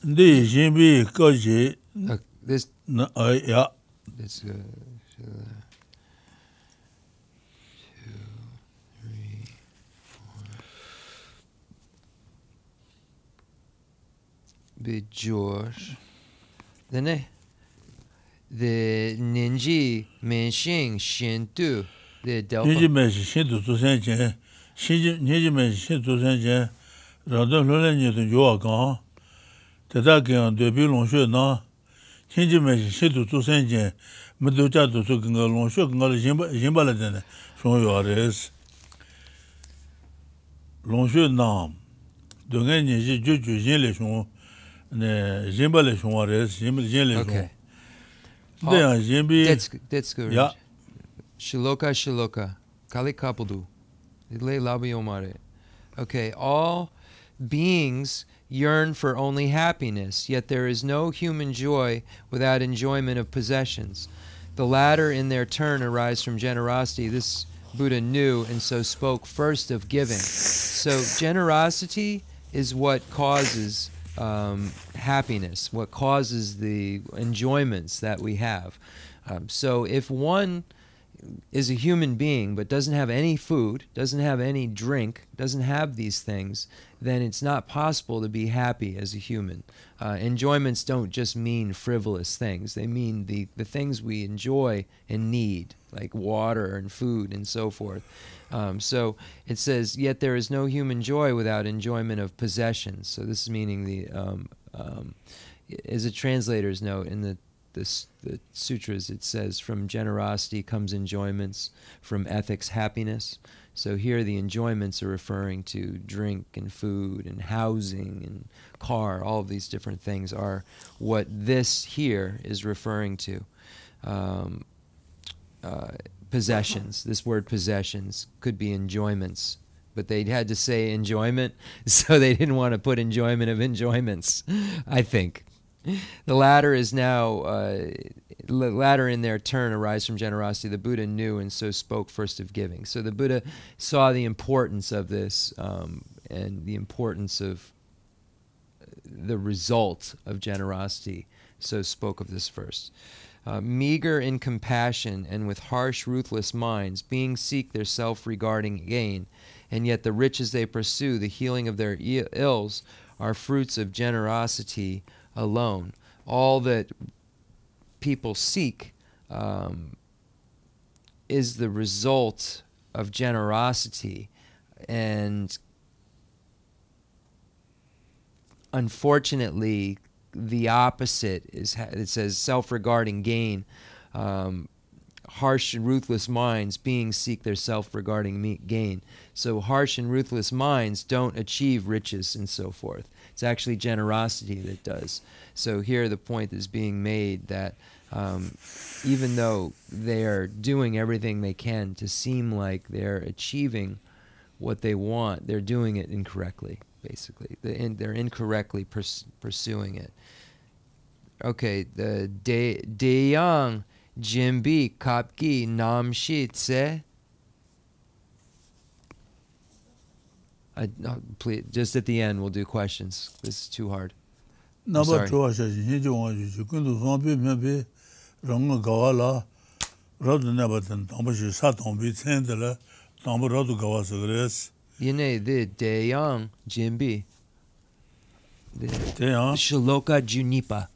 De Jimmy ge ji This na ya. It's 2, 3, 4. Be George. Then the Ninji Menxing Shintu. The Delphi. Ninji Menxing Shintu zu sen jian, 신지면 신조선제 라도 롤레니도 요아가 대다경 대비롱쇼나 신지면 신조선제 무도자도 소근가 롱쇼 근가를 심발하잖아 송요아레스 롱쇼나 동행이 주주진레 송 네 심발레 송아레스 심발진레 송 네 심비 that's good. 야 Shiloka Kali Kapudu. Ile Labiomare. Okay, all beings yearn for only happiness, yet there is no human joy without enjoyment of possessions. The latter in their turn arise from generosity. This Buddha knew and so spoke first of giving. So generosity is what causes happiness, what causes the enjoyments that we have. So if one is a human being but doesn't have any food, doesn't have any drink, doesn't have these things, then it's not possible to be happy as a human. Enjoyments don't just mean frivolous things. They mean the things we enjoy and need, like water and food and so forth. So it says, yet there is no human joy without enjoyment of possessions. So this is meaning as a translator's note in the sutras, it says, from generosity comes enjoyments, from ethics happiness. So here the enjoyments are referring to drink and food and housing and car. All of these different things are what this here is referring to. Possessions. This word possessions could be enjoyments, but they had to say enjoyment, so they didn't want to put enjoyment of enjoyments, I think. The latter is now, latter in their turn arise from generosity. The Buddha knew and so spoke first of giving. So the Buddha saw the importance of this and the importance of the result of generosity, so spoke of this first. Meager in compassion and with harsh, ruthless minds, beings seek their self-regarding gain, and yet the riches they pursue, the healing of their ills, are fruits of generosity alone. All that people seek is the result of generosity, and unfortunately the opposite is, it says, self-regarding gain. Harsh and ruthless minds, beings seek their self-regarding gain. So harsh and ruthless minds don't achieve riches and so forth. It's actually generosity that does. So here the point is being made that even though they're doing everything they can to seem like they're achieving what they want, they're doing it incorrectly, basically. They're incorrectly pursuing it. Okay, the Deyang Jimbi Kapki Namshi Tse. Please, just at the end, we'll do questions. This is too hard. I'm sorry. Yine the Deyang Jimbi. Shaloka Junipa.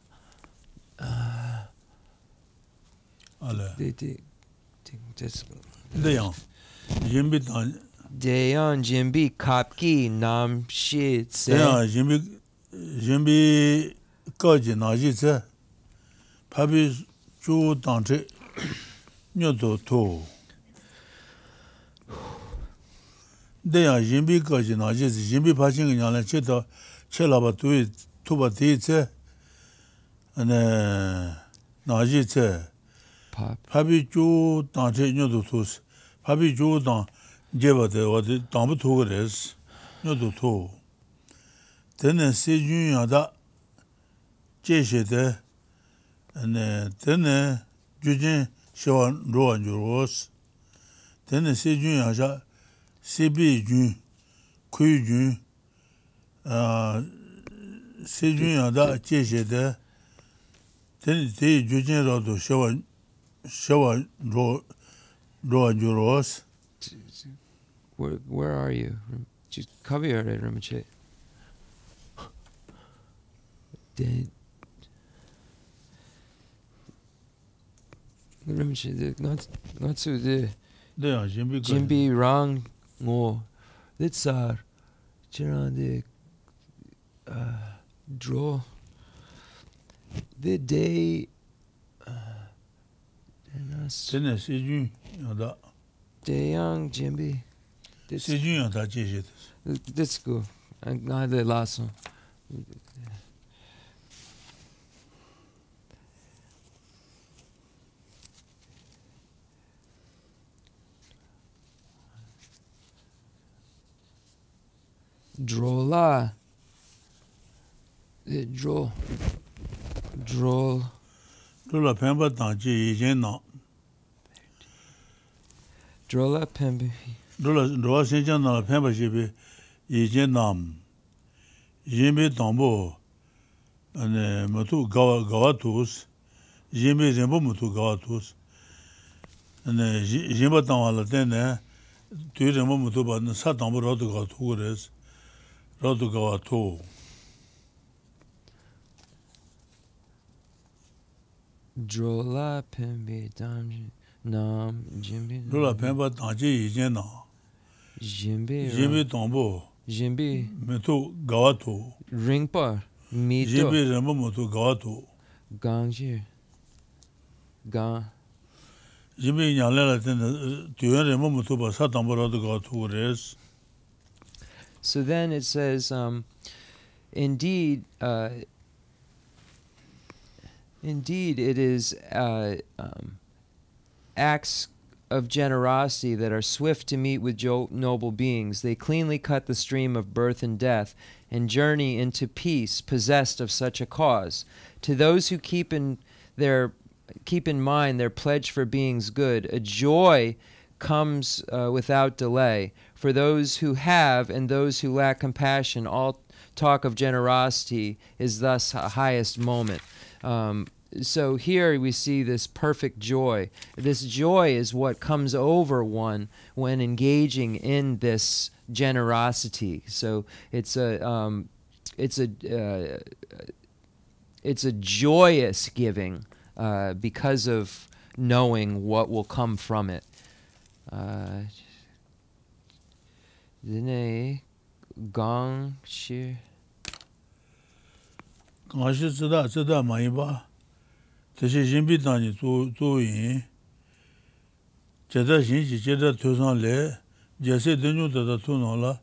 Deyang Jimbi Kapki Nam Shi Tse. Jimbi Kaji Naji Tse. Pabi Chu Tantric Nyoto To. Deyang Jimbi Kaji Naji Tse. Jimbi Paching Yana Cheta Chelaba Tui Tuba Ti Tse. And Naji Tse. Pabi Chu Tantric Nyoto To. Pabi Chu Tantric Jebate wadi dambu togo res, nyodo to. Tene se jun yada jeshe de, tene jujin shewa roa njuros. Tene se jun yada sebi jun, kuy jun, se jun yada jeshe de, tene te jujin rado shewa roa njuros. Where are you? Just cover your head, Rinpoche. Rinpoche, not so the Jimbi Rang Ngo Litsar, Chirande, draw. The day. Tene Sijun Yanda. Deyang Jimby. Sijun Yanda Jeje. Let's go. I'm the last one. Drolla. Droll. Drolla Pemba Tanji Yena. Drolla Pemba. Drolla Sinjan na Pemba Shibi Yenam. Yembe Tambo. And Matu Gawatus. Yembe Zembo Mutu Gawatus. And Jimba Tamala Tene. Tuiremo Mutu Ban Satambo Rotu Gatures. Rotu Gawato. Drolla Pembe Damji. Nam Jimbi. Drolla Pemba Tanji Yena. Jimbe Tambo. Jimbi. Mutu Gawato. Ringpa. Mito. Jimbe Zembo Mutu Gawato. Gangjir. Gang. Jimbe Yalela Tene. Tuiremo Mutu Ba Satambo Rotu Gatures. So then it says, indeed, it is acts of generosity that are swift to meet with noble beings. They cleanly cut the stream of birth and death and journey into peace, possessed of such a cause. To those who keep in mind their pledge for beings good, a joy comes without delay. For those who have and those who lack compassion, all talk of generosity is thus a highest moment. So here we see this perfect joy. This joy is what comes over one when engaging in this generosity. So it's a joyous giving because of knowing what will come from it. Dine Gong Shir Gashi Zida Maiba. Tashi Jimbi Tani Tuyin. Jeda Shinji Jeda Tusan Le. Jesse Denu Tata Tunola.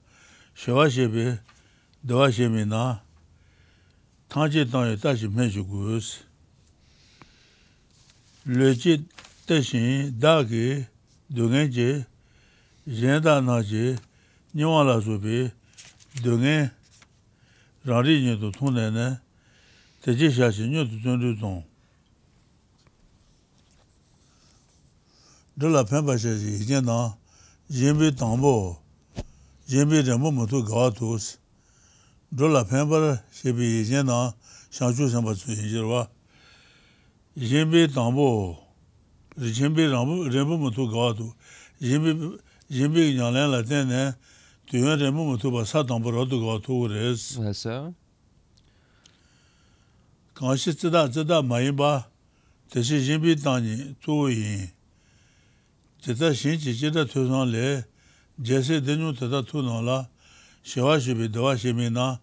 Shewa Shebe. Dewa Shemina. Tanji Tani Tashi Menjugus. Leji Tashin Dagi. Dugenji. Jenda Naji. Niwala Zubi. Dungen. Rari Nyoto Tunene. Teji Shashi Nyoto Tundu. Drolla Pemba Shashi Yena. Jimbi Tambo. Jimbi Rembo Mutu Gawatus. Drolla Pemba Shabi Yena. Shanshu Sambatsu Yinjirwa. Jimbi Tambo. Jimbi Rembo Mutu Gawatu. Jimbi Nyalan La Tene. Tuyen Rembo Mutu Ba Satambo Rotu Gawatu Res. That's so. Kanshi Zida Mayimba. Tashi Jimbi Tani Tuyin. Jeta Shinji Jeta Tusan Le. Jesse Denu Tata Tunala. Shewa Shibi Dewa Shemina.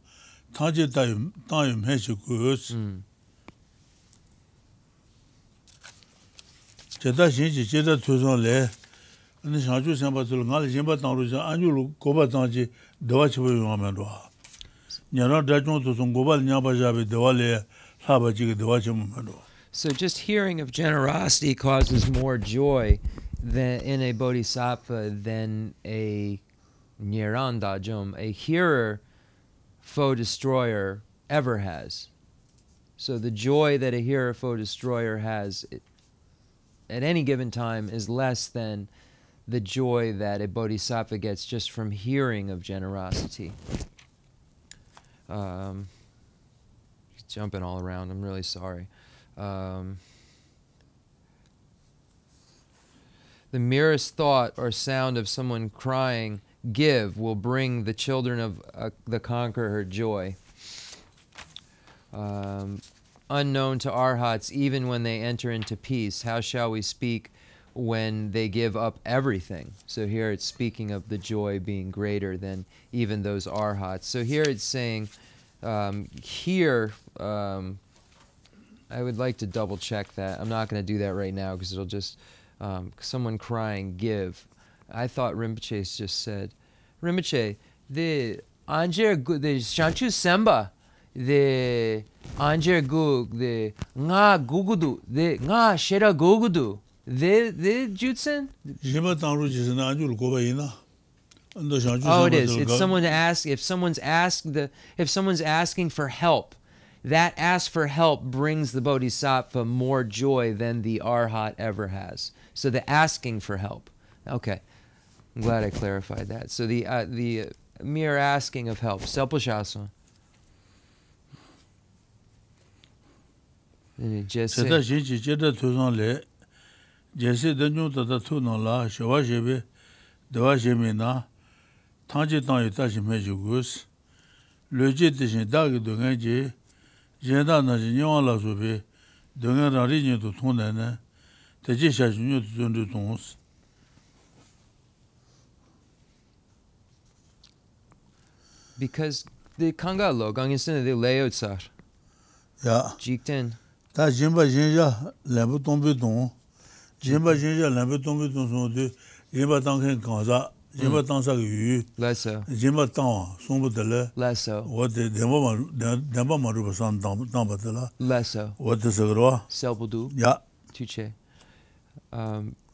Tanji Tayum Henshi Kus. Jeta Shinji Jeta Tusan Le. And Shanju Sambatul Nali Jimba Tanruja Anjulu Goba Tanji Dewa Chibu Yamandwa. Nyana Dajun to some Goba Nyabajabi Dewale Habaji Dewa Chimumandwa. So just hearing of generosity causes more joy than in a bodhisattva than a Nirandajum, a hearer, foe destroyer, ever has. So the joy that a hearer, foe destroyer has at any given time is less than the joy that a bodhisattva gets just from hearing of generosity. Jumping all around, I'm really sorry. The merest thought or sound of someone crying, "Give," will bring the children of the conqueror joy. Unknown to arhats, even when they enter into peace, how shall we speak when they give up everything. So here it's speaking of the joy being greater than even those arhats. So here it's saying, I would like to double check that. I'm not going to do that right now because it'll just, someone crying, give. I thought Rinpoche just said, Rinpoche, the Anjer Gu, the Shanchu Semba, the Anjer Gu, the Nga Gugudu, the Nga Shera Gugudu, the Jutsen? Oh, it is. It's someone to ask, if someone's asking for help, that ask for help brings the bodhisattva more joy than the arhat ever has. So the asking for help. Okay. I'm glad I clarified that. So the mere asking of help. Selpashasana. Because the Kangalo, Gangisina, the Leotsar. Yeah. Jikten. Ta Jimba Jinja, Lambu Tombiton, Jimba Jinja, Lambu Tombiton, so the Jimba Tankin Kanza, Jimba Tansa Yu, Lesso. Jimba Tan, Sombutele, Lesso. what the Demba Maruba San Tambatela, Lesso. what the Sagra? Selbudu. Yeah. Tuche.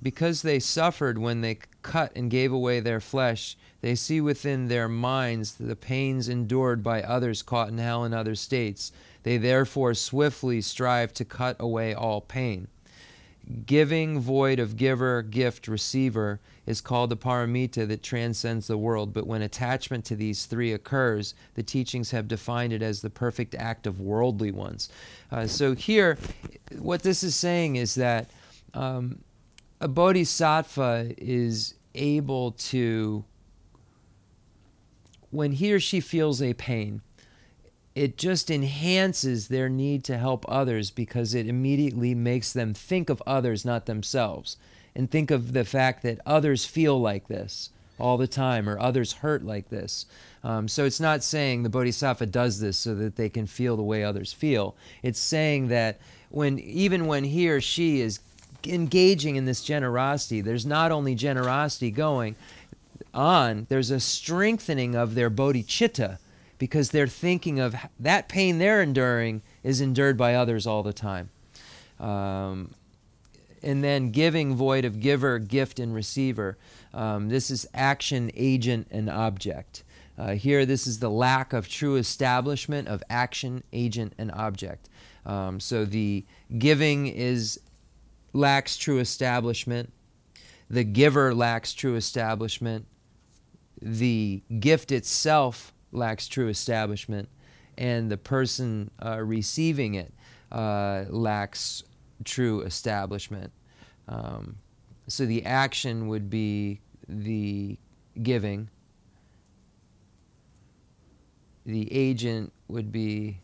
Because they suffered when they cut and gave away their flesh, they see within their minds the pains endured by others caught in hell and other states. They therefore swiftly strive to cut away all pain. Giving, void of giver, gift, receiver, is called the paramita that transcends the world. But when attachment to these three occurs, the teachings have defined it as the perfect act of worldly ones. So here, what this is saying is that a bodhisattva is able to, when he or she feels a pain, it just enhances their need to help others because it immediately makes them think of others, not themselves, and think of the fact that others feel like this all the time or others hurt like this. So it's not saying the bodhisattva does this so that they can feel the way others feel. It's saying that even when he or she is engaging in this generosity, there's not only generosity going on, there's a strengthening of their bodhicitta, because they're thinking of that pain they're enduring is endured by others all the time. And then giving, void of giver, gift, and receiver. This is action, agent, and object. Here, this is the lack of true establishment of action, agent, and object. So the giving lacks true establishment. The giver lacks true establishment. The gift itself lacks true establishment, and the person receiving it lacks true establishment. So the action would be the giving, the agent would be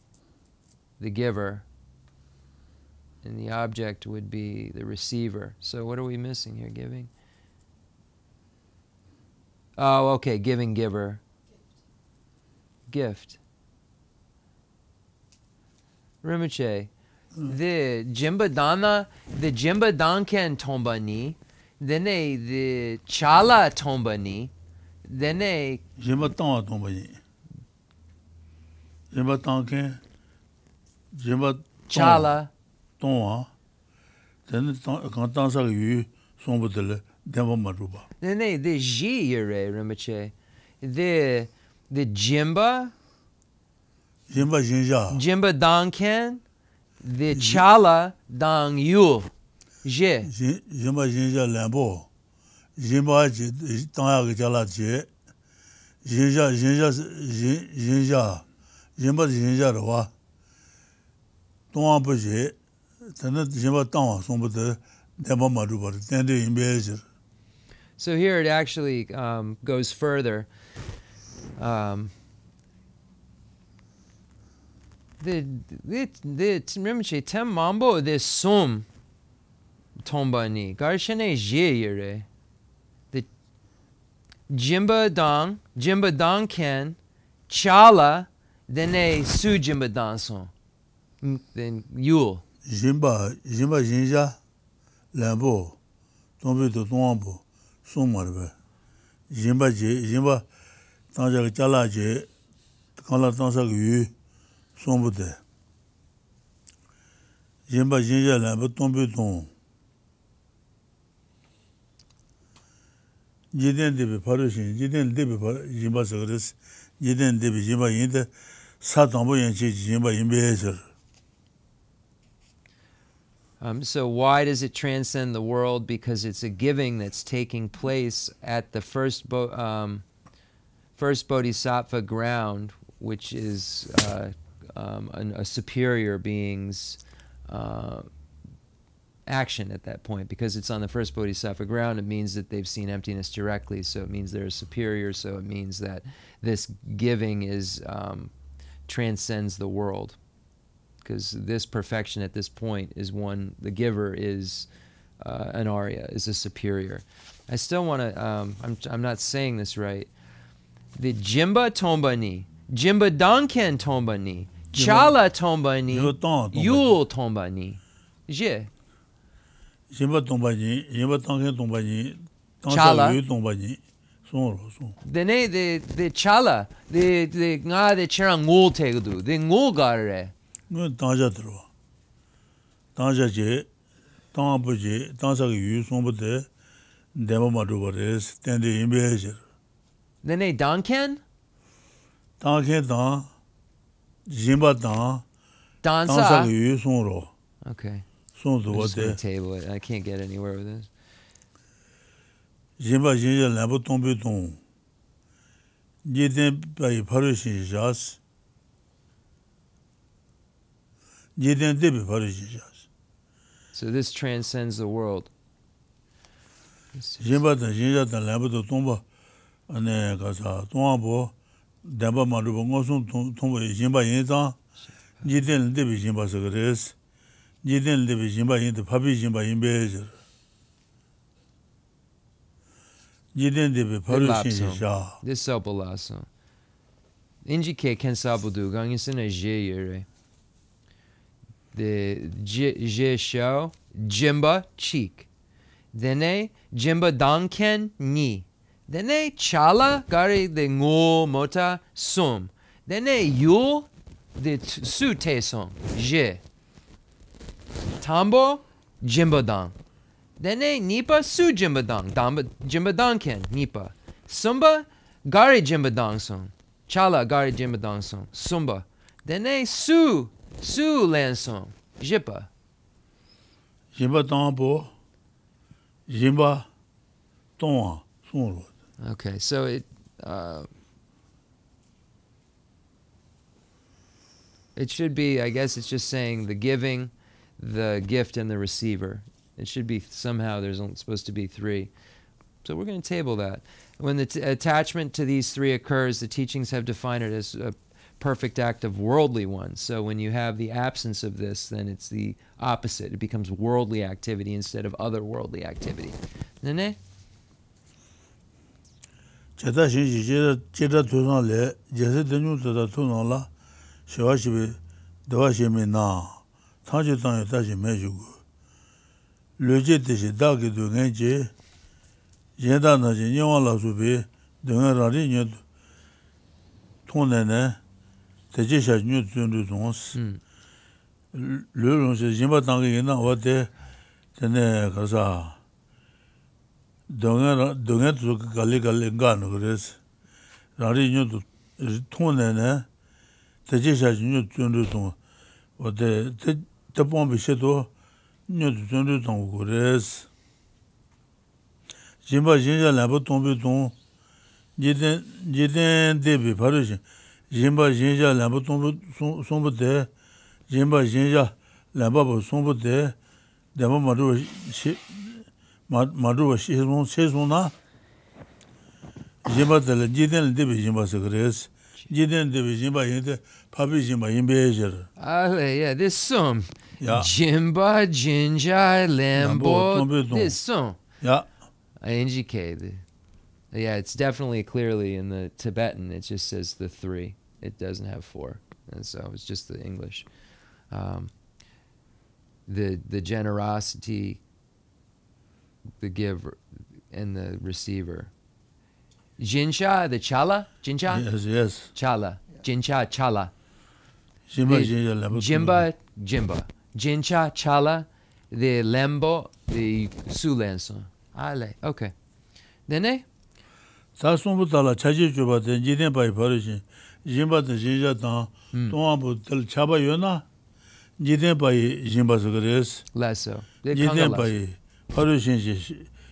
the giver, and the object would be the receiver. So what are we missing here? Giving? Oh, okay, giving, giver. Gift. Rinpoche, the Jimba Danken tomba ni, then the Chala tomba ni, then Jimba Tan tomba ni. Jimba Tanken, Jimba Chala. Tonga, then Kantansa Yu, Sombutele, Demba Maruba. Then the Ji Yure, Rinpoche. The Jimba Jinja. Jimba Danken, the Chala Dang Yu. Je. Jimba Jinja Lambo. Jimba Tanga Jala Je. Jinja Jimba Jinja Rawa. Tonga Buje. Jimba Tanga Sombute Demba Maruba. Tende in Bezer. So here it actually goes further. The Rinpoche Tem Mambo the Sum tomba ni. Gar shene je yere. The Jimba dong ken, chala, dene su jimba danson. Then yul. Jimba jinja, lambo, tombe to tombo, somarbe. Jimba, tanja chala je, kala tansa yu, sombude. Jimba jinja lambo tombe tom. Jiden debi parushin, jiden debi jimba sagres, jiden debi jimba yinde, satambo yanchi jimba yimbe. So why does it transcend the world? Because it's a giving that's taking place at the first bodhisattva ground, which is a superior being's action at that point. Because it's on the first bodhisattva ground, it means that they've seen emptiness directly, so it means they're a superior, so it means that this giving is transcends the world. Because this perfection at this point is one, the giver is an Arya, is a superior. I still want to, I'm not saying this right. The Jimba Tomba Ni, Jimba Danken Tomba Ni, Chala Tomba Ni, Yul Tomba Ni. Je. Jimba Tomba Ni, Jimba Danken Tomba Ni, Chala Yul Tomba Ni. Dene the Chala, the nga the Cherang Ngul Tegudu, the Ngul Gare. Tanja 들어. Tanjaje, Tambuji, Tansa yu sombude, Demo Madubares, Tendi imbejer. Then a Danken? Danken dan, Jimba dan, Dansa. Tansa yu sonro. Okay. Son I'm just going to duwate. table it. I can't get anywhere with this. Jimba jinja lambo tombe ton. Jiden bai parushin jas. So this transcends the world. Jimba dan jinja dan lambo to tomba. Ane kasa tombo. Damba marubo ngosun tombo jimba yin. Jiden debi jimba sagres. Jiden debi jimba yin de papi jimba yin bejer. Jiden debi parushin sha. This sabolaso. Inji ke ken sabudu gangisin a je yere. The je shao jimba cheek. Dene jimba danken ni. Dene chala gari the ngo mota sum. Dene yul the su te sum je. Tambo jimba dang. Dene nipa su jimba dang. Jimba danken nipa. Sumba gari jimba dang sum. Chala gari jimba dang sum. Sumba. Dene su lansong, jipa. Jimba tambo, Jimba tonga, sonro. Okay, so it should be, I guess it's just saying the giving, the gift, and the receiver. It should be somehow, there's supposed to be three. So we're going to table that. When the attachment to these three occurs, the teachings have defined it as a perfect act of worldly one. So when you have the absence of this, then it's the opposite. It becomes worldly activity instead of otherworldly activity. Nene? Cheta shinji cheta tusan le, jese tenyu tata tusan la, shiwa shibi, dewa shimi na, tanchi tanyo tashi me shugu. Loje tishi daki du genji, yenda na shi nyewa la subi, dunga rari nyo tonene, teje sha nyo tsundu zons. Le long shi jimba tangi yena wate, tene kasa, dunga tsu gali nga no kres. Rari nyo tonene, teje sha nyo tsundu zons. Wate, te pombi sheto, nyo tsundu zons kres. Jimba jinja lambo tombi ton, jiden debi parushin. Jimba jinja lambo tombi sombo de, jimba jinja lambo sombo de, dema maruwa shizon na, jimba tala jiden debi jimba sakres, Jiden de Jimba Yinde, Papi Jimba Yimbejer. Yeah, this sum. Yeah. Jimba, Jinja, Lambo. Lambo, This sum. Yeah. NGK. Yeah, it's definitely clearly in the Tibetan. It just says the 3. It doesn't have 4. And so it's just the English. The generosity, the giver, and the receiver. Jinsha, the chala? Jinsha? Yes. Chala. Jinsha, chala. Jimba, Jimba. Jinsha, chala. The lembo, the sulenso. Okay. Then Sasumbu Tala Chaji Juba, then Jiden by Parishin, Jimba the Jinja Tan, Tombu Tel Chaba Yona, Jiden by Jimba Sugres, Lasso. Jiden by Parishin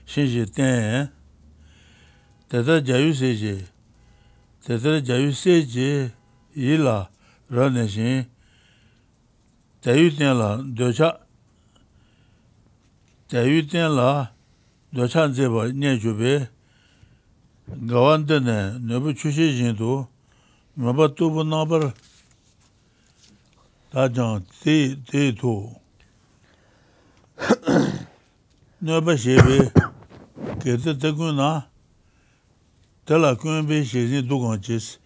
Shinji Ten, Teta Jayu Seji, Teta Jayu Seji, Ila, Raneshin, Tayutenla, Docha, Tayutenla, Dochan Zeba, Nejube, Gawandene, Nebu Chushi Jindu, Mabatubu Nabar, Tajan, T2. Neba Shebe, Kete Teguna, Tela Kumbi Shizin Duganchis,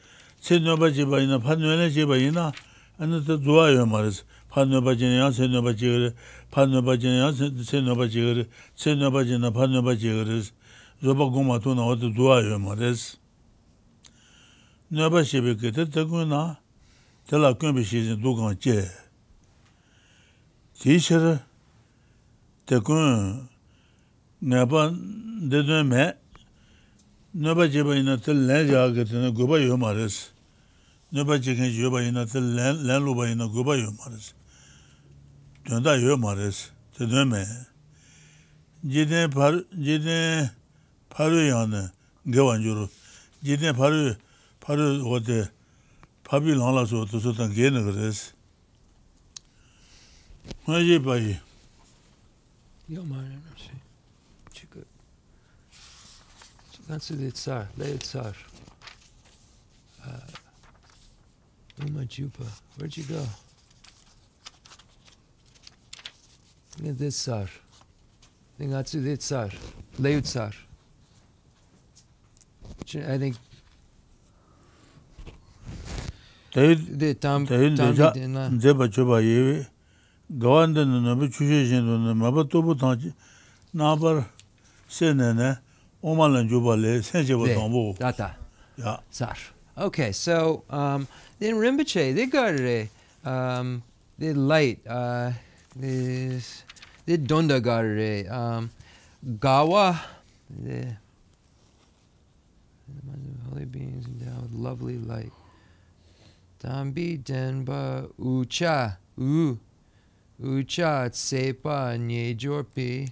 Senoba Jibaina, Panuela Jibaina, and the Duayo Maris, Panobajinian, Senobajir, Panobajinian, Senobajir, Senobajina, Panobajiris. Zobaguma to know what to do. I modest. Never she be get it. Taguna tell a combishi in Dugan chair. Teacher Tagun never didn't met. Never jibber in a till land yard in a guba humoris. Never chicken jibber in a till landluba in a guba humoris. Don't die humoris to the man. Jiden Paru Gawanjuru. Jiden Paru what the Papi Lala so to certain gainers. Why you buy? Yo, man, Chico. That's it, Tsar. Lay it, Tsar. Uma Jupa. Where'd you go? Look at this, Tsar. That's it, Tsar. Lay it, Tsar. I think the Tam Zeba Chuba Yevi, Gawandan and Abichushin and Mabatubu Tanji, Nabar, Senene, Oman and Jubale, Sensible Tombo. Data. Yeah. Tsar. Okay, so then Rinpoche, they got the light, the Donda got Gawa, the holy beings endowed with lovely light. Dambi denba ucha tsepa nyejorpi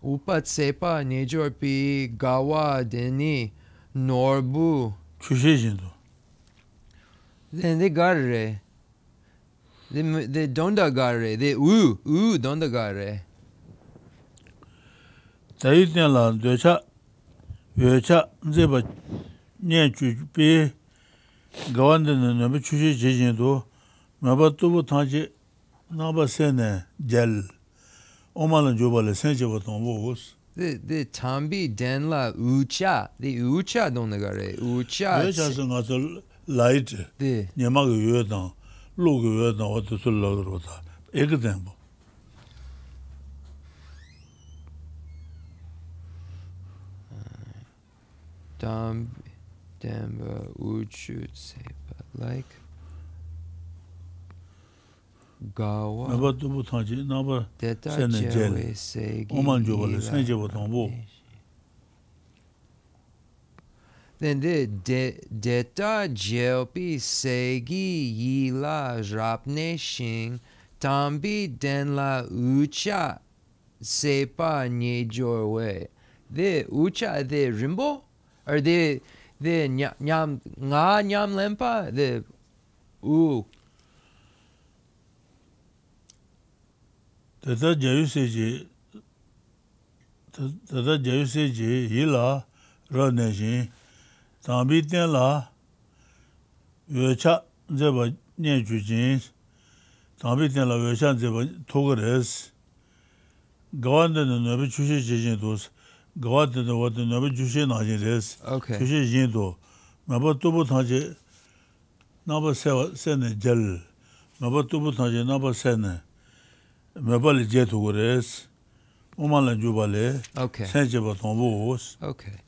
upa tsepa nyejorpi gawa deni norbu. Then they got it. The donda got it. The donda got it. Taitan Docha Yocha Zeba Nyanchu P. Gawandan and Abichushi Jijindo, Mabatubu Tanji, Nabasene, Gel, Oman and Jubale, Sensible Tombos. The Tambi Denla Ucha, the Ucha donda got it. Ucha. Ucha is light. The Yamaga Yodan, Logo Yodan, what to Sulota. Example. Damba Uchu Tsepa, like Gawa. Mabatubu Tanji, Naba Sene Gel, Oman Jubale, Sensible Tombo. Then the Deta Jelpi Segi Yila Rapne Shing Tambi Denla Ucha Sepa Nyejorwe. The Ucha the Rimbo? Or the Nyam Lempa? The Tata Jayuseji Yila Raneshin. Tambi Tenla, 외차 제바 년주진 담비텐라 외차 제바 토그레스 가완데는 너비 주시 제진도 가완데는 와도 너비 주시 나지레스 Okay. 주시 진도 마바 또부 타제 나바 세네 젤 마바 또부 타제 나바 세네 마발이 제토그레스 오만라 주발레 Okay. 세제바 통보스. Okay.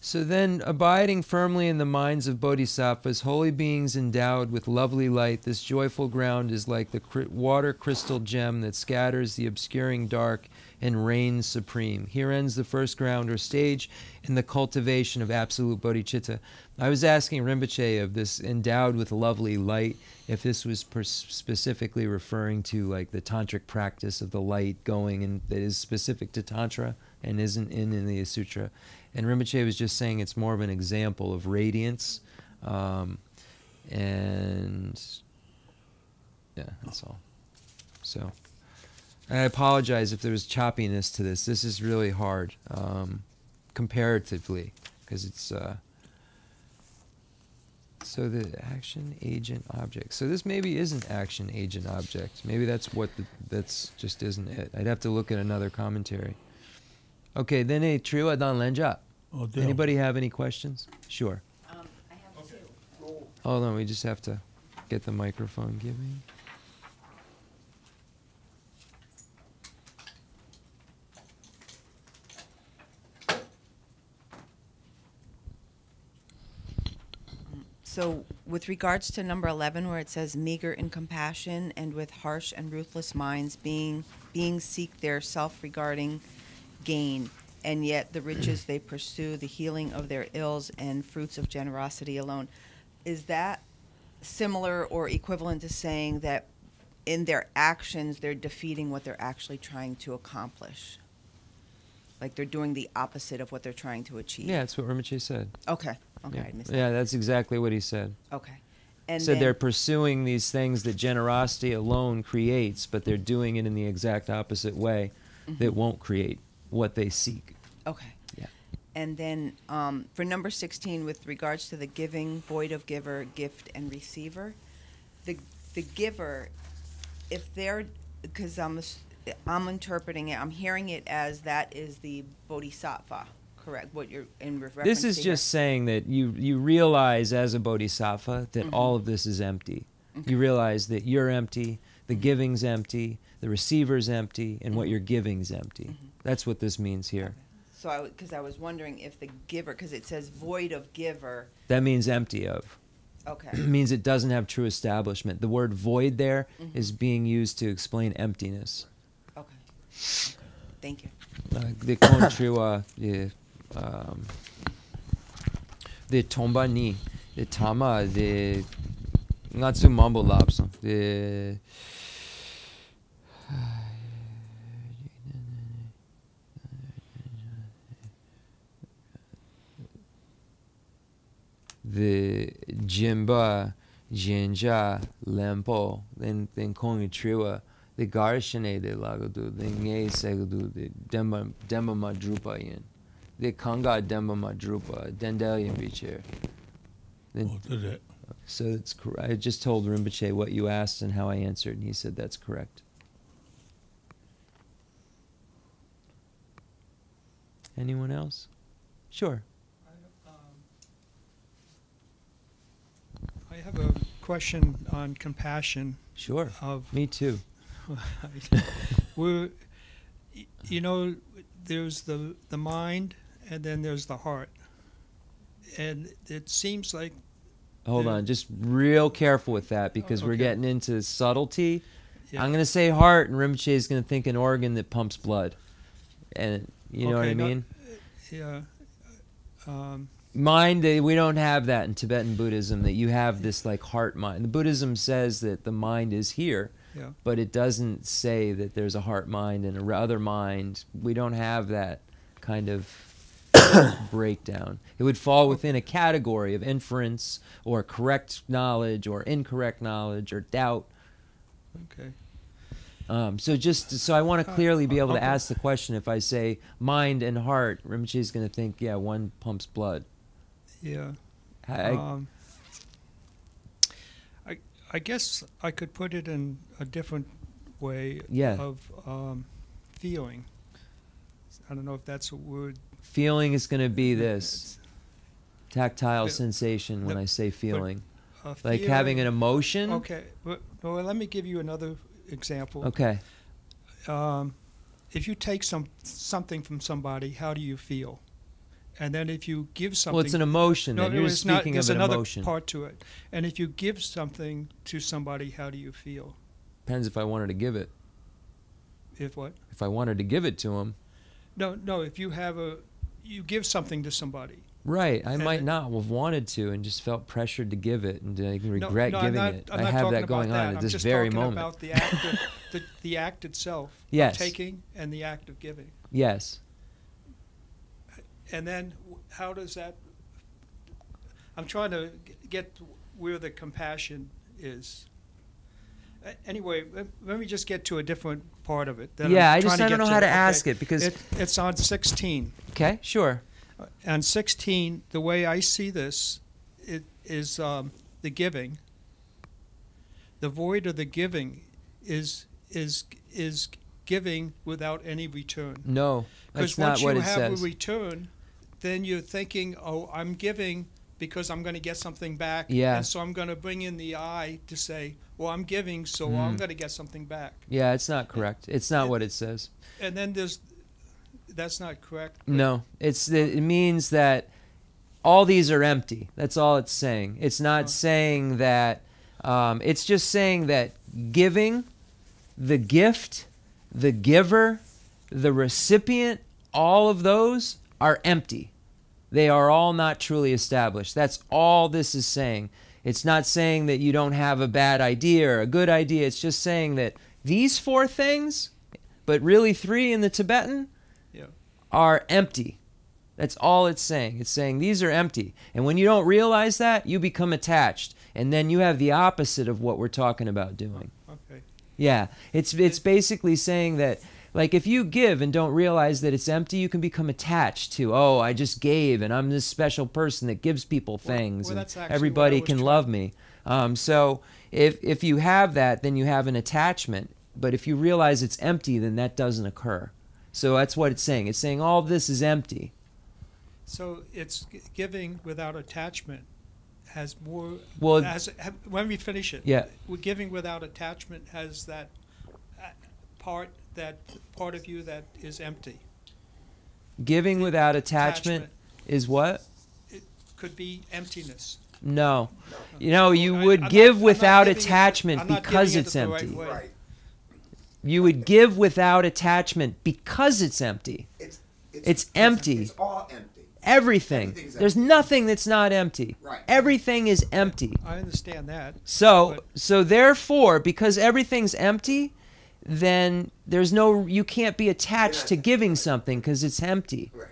So then, abiding firmly in the minds of bodhisattvas, holy beings endowed with lovely light, this joyful ground is like the water crystal gem that scatters the obscuring dark and reigns supreme. Here ends the first ground or stage in the cultivation of absolute bodhicitta. I was asking Rinpoche of this endowed with lovely light, if this was specifically referring to like the tantric practice of the light going, and that is specific to tantra and isn't in the sutra. And Rinpoche was just saying it's more of an example of radiance, and yeah, that's all. So I apologize if there was choppiness to this. This is really hard, comparatively, because it's so the action agent object. So this maybe isn't action agent object. Maybe that's what that's just isn't it. I'd have to look at another commentary. Okay, then a trio dan lenja. Anybody have any questions? Sure. I have two. Hold on, we just have to get the microphone giving. So with regards to number 11, where it says meager in compassion and with harsh and ruthless minds, beings seek their self-regarding gain, and yet the riches they pursue, the healing of their ills and fruits of generosity alone. Is that similar or equivalent to saying that in their actions they're defeating what they're actually trying to accomplish? Like they're doing the opposite of what they're trying to achieve? Yeah, that's what Rinpoche said. Okay. Okay, Yeah, I missed that. yeah, that's exactly what he said. Okay. And So then, they're pursuing these things that generosity alone creates, but they're doing it in the exact opposite way that won't create what they seek. okay. Yeah. And then for number 16, with regards to the giving, void of giver, gift, and receiver, the giver, if they're, because I'm interpreting it, I'm hearing it as that is the bodhisattva, correct? What you're in reference This is to just saying that you realize as a bodhisattva that all of this is empty. You realize that you're empty, the giving's empty, the receiver's empty, and what you're giving's empty. That's what this means here. So because I was wondering if the giver, because it says void of giver. That means empty of. Okay. It means it doesn't have true establishment. The word void there is being used to explain emptiness. Okay. Thank you. The kontriwa, the tomba ni, the tama, the natsu mambo lapsang, the jimba, jinja, lempo, then kongi triwa, the garshane de lagadu, the nge segadu, the demba madrupa yin, the kanga demba madrupa, dendalian bichir. So it's correct. I just told Rinpoche what you asked and how I answered, and he said that's correct. Anyone else? Sure. I have a question on compassion. Sure. Of Me too. we're, you know, there's the mind and then there's the heart, and it seems like. Hold on, just real careful with that because we're Okay. getting into subtlety. Yeah. I'm going to say heart, and Rinpoche is going to think an organ that pumps blood. And you know what I Okay, mean? Yeah. Mind, we don't have that in Tibetan Buddhism, that you have this like heart mind. The Buddhism says that the mind is here, Yeah. but it doesn't say that there's a heart mind and a other mind. We don't have that kind of breakdown. It would fall within a category of inference or correct knowledge or incorrect knowledge or doubt. Okay. So I want to clearly be able to okay. ask the question. If I say mind and heart, Rinpoche is going to think, yeah, one pumps blood. Yeah. I guess I could put it in a different way Yeah. of feeling. I don't know if that's a word. Feeling is going to be this tactile the- sensation when the- I say feeling. Like Feeling- having an emotion? Okay. Well, let me give you another example. Okay. If you take something from somebody, how do you feel? And then if you give something... Well, it's an emotion. No, Then. You're it's not. speaking There's of an another emotion. part to it. And if you give something to somebody, how do you feel? Depends if I wanted to give it. If what? If I wanted to give it to him. No. If you give something to somebody. Right. I And might it- not have wanted to and just felt pressured to give it and I regret no, giving I'm it. not I have talking that about going on that. at I'm this just very talking moment. about the act, the act itself. Yes. Of taking and the act of giving. Yes. And then how does that... I'm trying to get where the compassion is. Anyway, let me just get to a different part of it. that Yeah, I'm I trying don't get know to. how to Okay. ask it because... It's on 16. Okay, sure. On 16, the way I see this is the giving. The void of the giving is giving without any return. No, that's not what it Because once you have says. a return, then you're thinking, oh, I'm giving because I'm going to get something back. Yeah. And so I'm going to bring in the I to say, well, I'm giving, so I'm going to get something back. Yeah, it's not correct. It's not what it says. And then that's not correct. No, it means that all these are empty. That's all it's saying. It's not saying that, it's just saying that giving, the gift, the giver, the recipient, all of those are empty. They are all not truly established. That's all this is saying. It's not saying that you don't have a bad idea or a good idea. It's just saying that these four things, but really three in the Tibetan, Yeah. are empty. That's all it's saying. It's saying these are empty. And when you don't realize that, you become attached. And then you have the opposite of what we're talking about doing. Okay. Yeah. It's basically saying that, like, if you give and don't realize that it's empty, you can become attached to, oh, I just gave and I'm this special person that gives people things well, that's and actually everybody what I was can love me. So if you have that, then you have an attachment. But if you realize it's empty, then that doesn't occur. So that's what it's saying. It's saying all this is empty. So it's giving without attachment has more. Well, when we finish it, yeah. Giving without attachment has that part of you that is empty. Giving without attachment is what? It could be emptiness. No. You know, you I'm would not- give I'm not without giving it- attachment I'm not because giving it it's the right empty. way. Right. You would give without attachment because it's empty. It's empty. It's all empty. Everything. Everything's There's empty. nothing that's not empty. Right. Everything is empty. I understand that. So But- therefore, because everything's empty, then you can't be attached to giving something because it's empty. Right.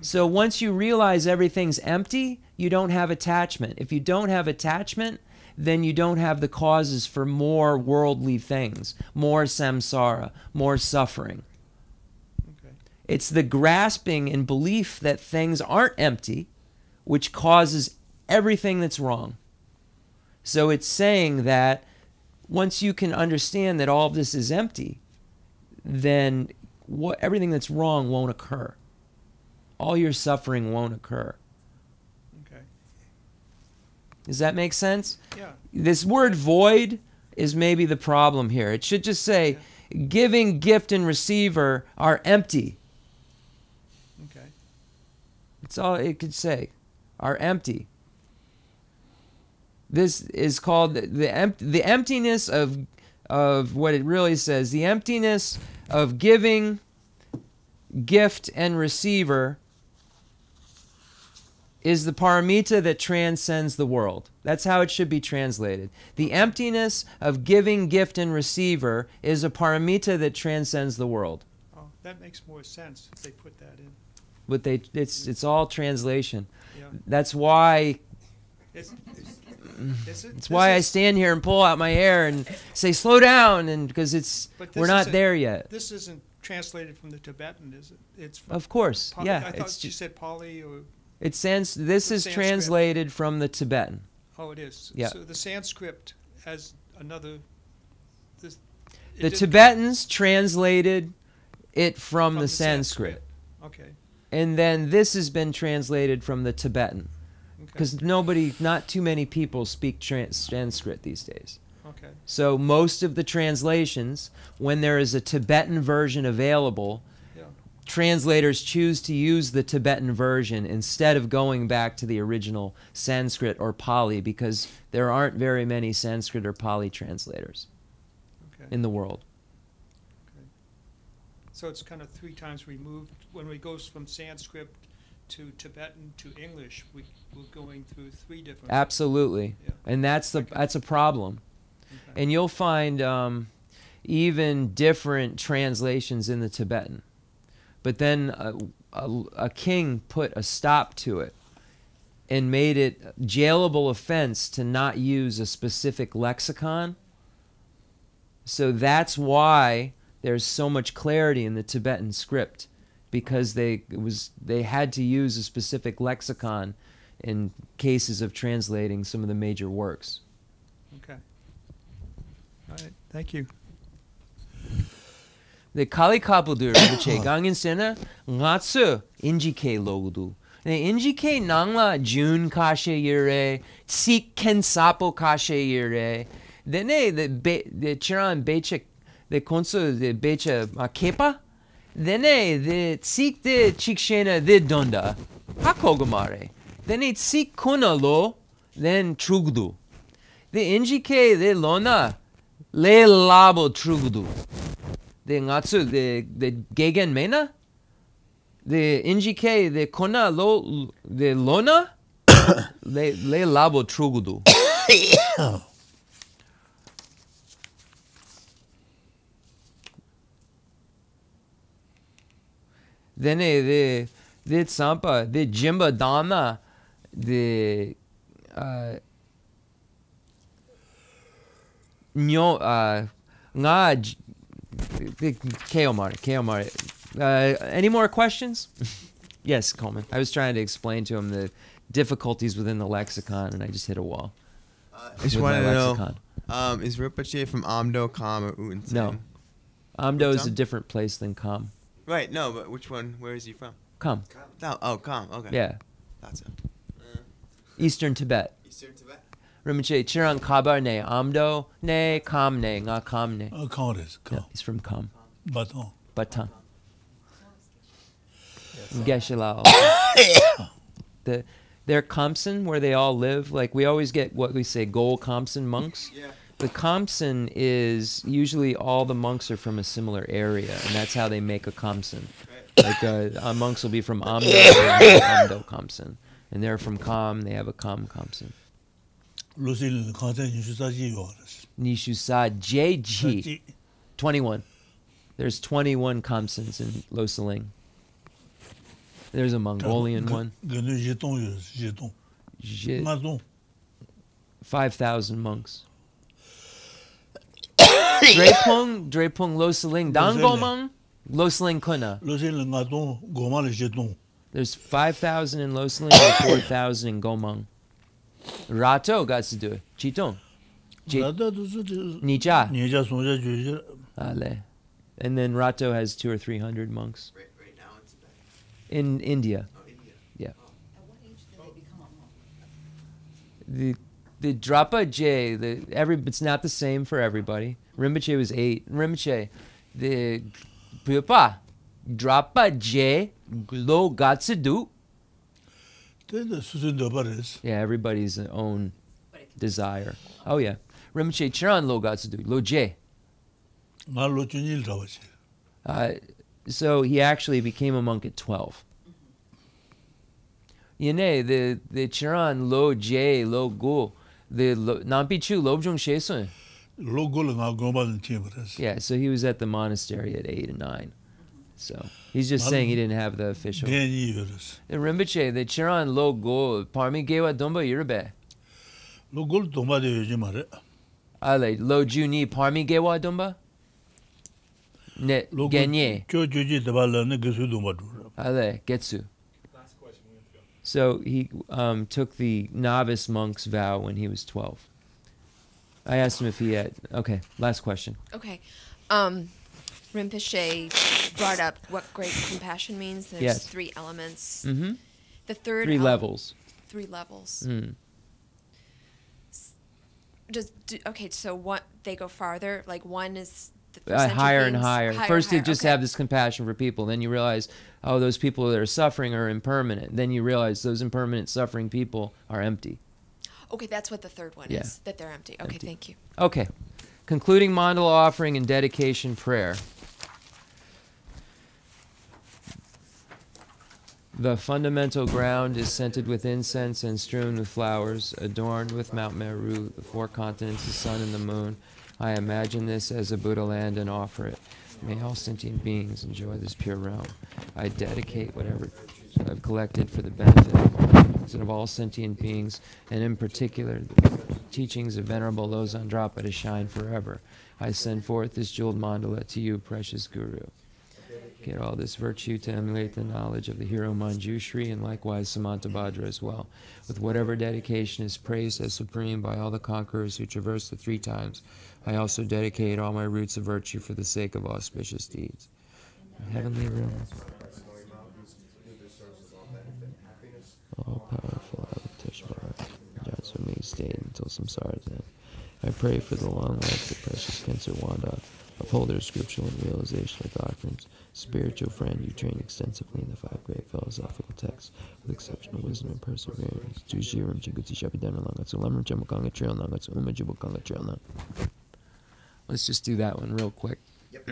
So once you realize everything's empty, you don't have attachment. If you don't have attachment, then you don't have the causes for more worldly things, more samsara, more suffering. Okay. It's the grasping and belief that things aren't empty, which causes everything that's wrong. So it's saying that once you can understand that all of this is empty, then everything that's wrong won't occur. All your suffering won't occur. Okay. Does that make sense? Yeah. This word void is maybe the problem here. It should just say, giving, gift, and receiver are empty. Okay. That's all it could say, are empty. This is called the emptiness of what it really says. The emptiness of giving, gift, and receiver is the paramita that transcends the world. That's how it should be translated. The emptiness of giving, gift, and receiver is a paramita that transcends the world. Oh, that makes more sense if they put that in. But it's all translation. Yeah. That's why Is it? It's why I stand here and pull out my hair and say, slow down, and because But we're this not isn't- there yet. This isn't translated from the Tibetan, is it? It's from Of course, Pali. yeah. I thought It's you just, said Pali or this is Sanskrit. translated from the Tibetan. oh, it is. Yeah. So the Sanskrit as another. This, The Tibetans translated it from the Sanskrit. Sanskrit. Okay. And then this has been translated from the Tibetan. Okay. Because not too many people speak Sanskrit these days. Okay. So most of the translations, when there is a Tibetan version available, Yeah. translators choose to use the Tibetan version instead of going back to the original Sanskrit or Pali, because there aren't very many Sanskrit or Pali translators Okay. in the world. Okay. So it's kind of 3 times removed. When we go from Sanskrit to Tibetan to English, we're going through 3 different. Absolutely. Yeah. And that's a problem. Okay. And you'll find even different translations in the Tibetan. But then a king put a stop to it and made it jailable offense to not use a specific lexicon. So that's why there's so much clarity in the Tibetan script, because they had to use a specific lexicon in cases of translating some of the major works. Okay. All right. Thank you. The Kali Kapudur Rinpoche Gangin Sena Ngatsu Injike Logudu. The Injike Nangla Jun Kashe Yure Sik Ken Sapo Kashe Yure. Dene the Chiran Becha the Konsu the Becha Kepa. Dene the Sik de Chikshena de Donda. Hakogamare. Dene Sik Kuna Lo then Trugdu. The Injike the Lona Le Labo Trugdu. The ngatsu the gegen mena, the injike the kona lo the lona le labo trugudu. Then the sampa the jimba dana the nyo nga. Any more questions? Yes, Coleman. I was trying to explain to him the difficulties within the lexicon, and I just hit a wall. I just wanted to know, is Rinpoche from Amdo, Kham, or Uinsen? No. Amdo is a different place than Kham. Right, no, but which one? Where is he from? Kham. Oh, Kham, okay. Yeah. That's it. Eastern Tibet. Eastern Tibet? Rinpoche, Chiran Kabar ne Amdo ne Kham ne nga Kham ne. Kham is Kham. Yeah, he's from Kham. Baton. Baton. Geshe Lharampa. Their Khamsin, where they all live, like we always get what we say, Gol Khamsin monks. Yeah. The Khamsin is usually all the monks are from a similar area, and that's how they make a Khamsin. Like monks will be from Amdo, Amdo Khamsin, and they're from Kham, they have a Kham Khamsin. Nishusa JG 21. There's 21 Khamsins in Losaling. There's a Mongolian one. 5,000 monks. Drepung Losaling Dangomang Losaling Kuna. There's 5,000 in Losaling and 4,000 in Gomang. Rato got to do it. Chitong. Nija. Ale. And then Rato has 200 or 300 monks. Right now in Tibet. In India. Oh, India. Yeah. At what age did they become a monk? The Drapa J, it's not the same for everybody. Rinpoche was 8. Rinpoche, the Pupa, Drapa J, Lo Gatsudu. Yeah, everybody's own desire. Oh yeah. Rinpoche Chiran Lo Gatsudu, Lo J. So he actually became a monk at 12. Yene, the Chiran Lo J, Lo Go, the Nampichu Lobjung Shesun. Yeah, so he was at the monastery at 8 and 9. So he's just saying he didn't have the official. The Rinpoche, the Chiran Lo Go, Parmi Gewa Dumba Yurbe. Ale, Lo Juni Parmi Gewa Dumba? Ne Genye. Ale, Getsu. So he took the novice monk's vow when he was 12. I asked him if he had. Okay, last question. Okay. Rinpoche brought up what great compassion means. There's Yes. 3 elements. Mm-hmm. The third 3 levels. 3 levels. Mm. Okay, so what they go farther? Like one is the Higher and beings, higher. First, higher. you just have this compassion for people. Then you realize, oh, those people that are suffering are impermanent. Then you realize those impermanent suffering people are empty. Okay, that's what the third one Yeah. is, that they're empty. Okay, Empty. thank you. Okay. Concluding mandala offering and dedication prayer. The fundamental ground is scented with incense and strewn with flowers, adorned with Mount Meru, the 4 continents, the sun and the moon. I imagine this as a Buddha land and offer it. May all sentient beings enjoy this pure realm. I dedicate whatever I've collected for the benefit of all sentient beings, and in particular, the teachings of Venerable Losang Drapa to shine forever. I send forth this jeweled mandala to you, precious Guru. Get all this virtue to emulate the knowledge of the hero Manjushri and likewise Samantabhadra as well, with whatever dedication is praised as supreme by all the conquerors who traverse the 3 times. I also dedicate all my roots of virtue for the sake of auspicious deeds. Heavenly realms, all powerful Avateshvara, Jatsu may stay until samsara's end. I pray for the long life of precious Khensur Wanda, upholder of scriptural and realizational doctrines, spiritual friend you trained extensively in the 5 great philosophical texts with exceptional wisdom and perseverance. Let's just do that one real quick. Yep.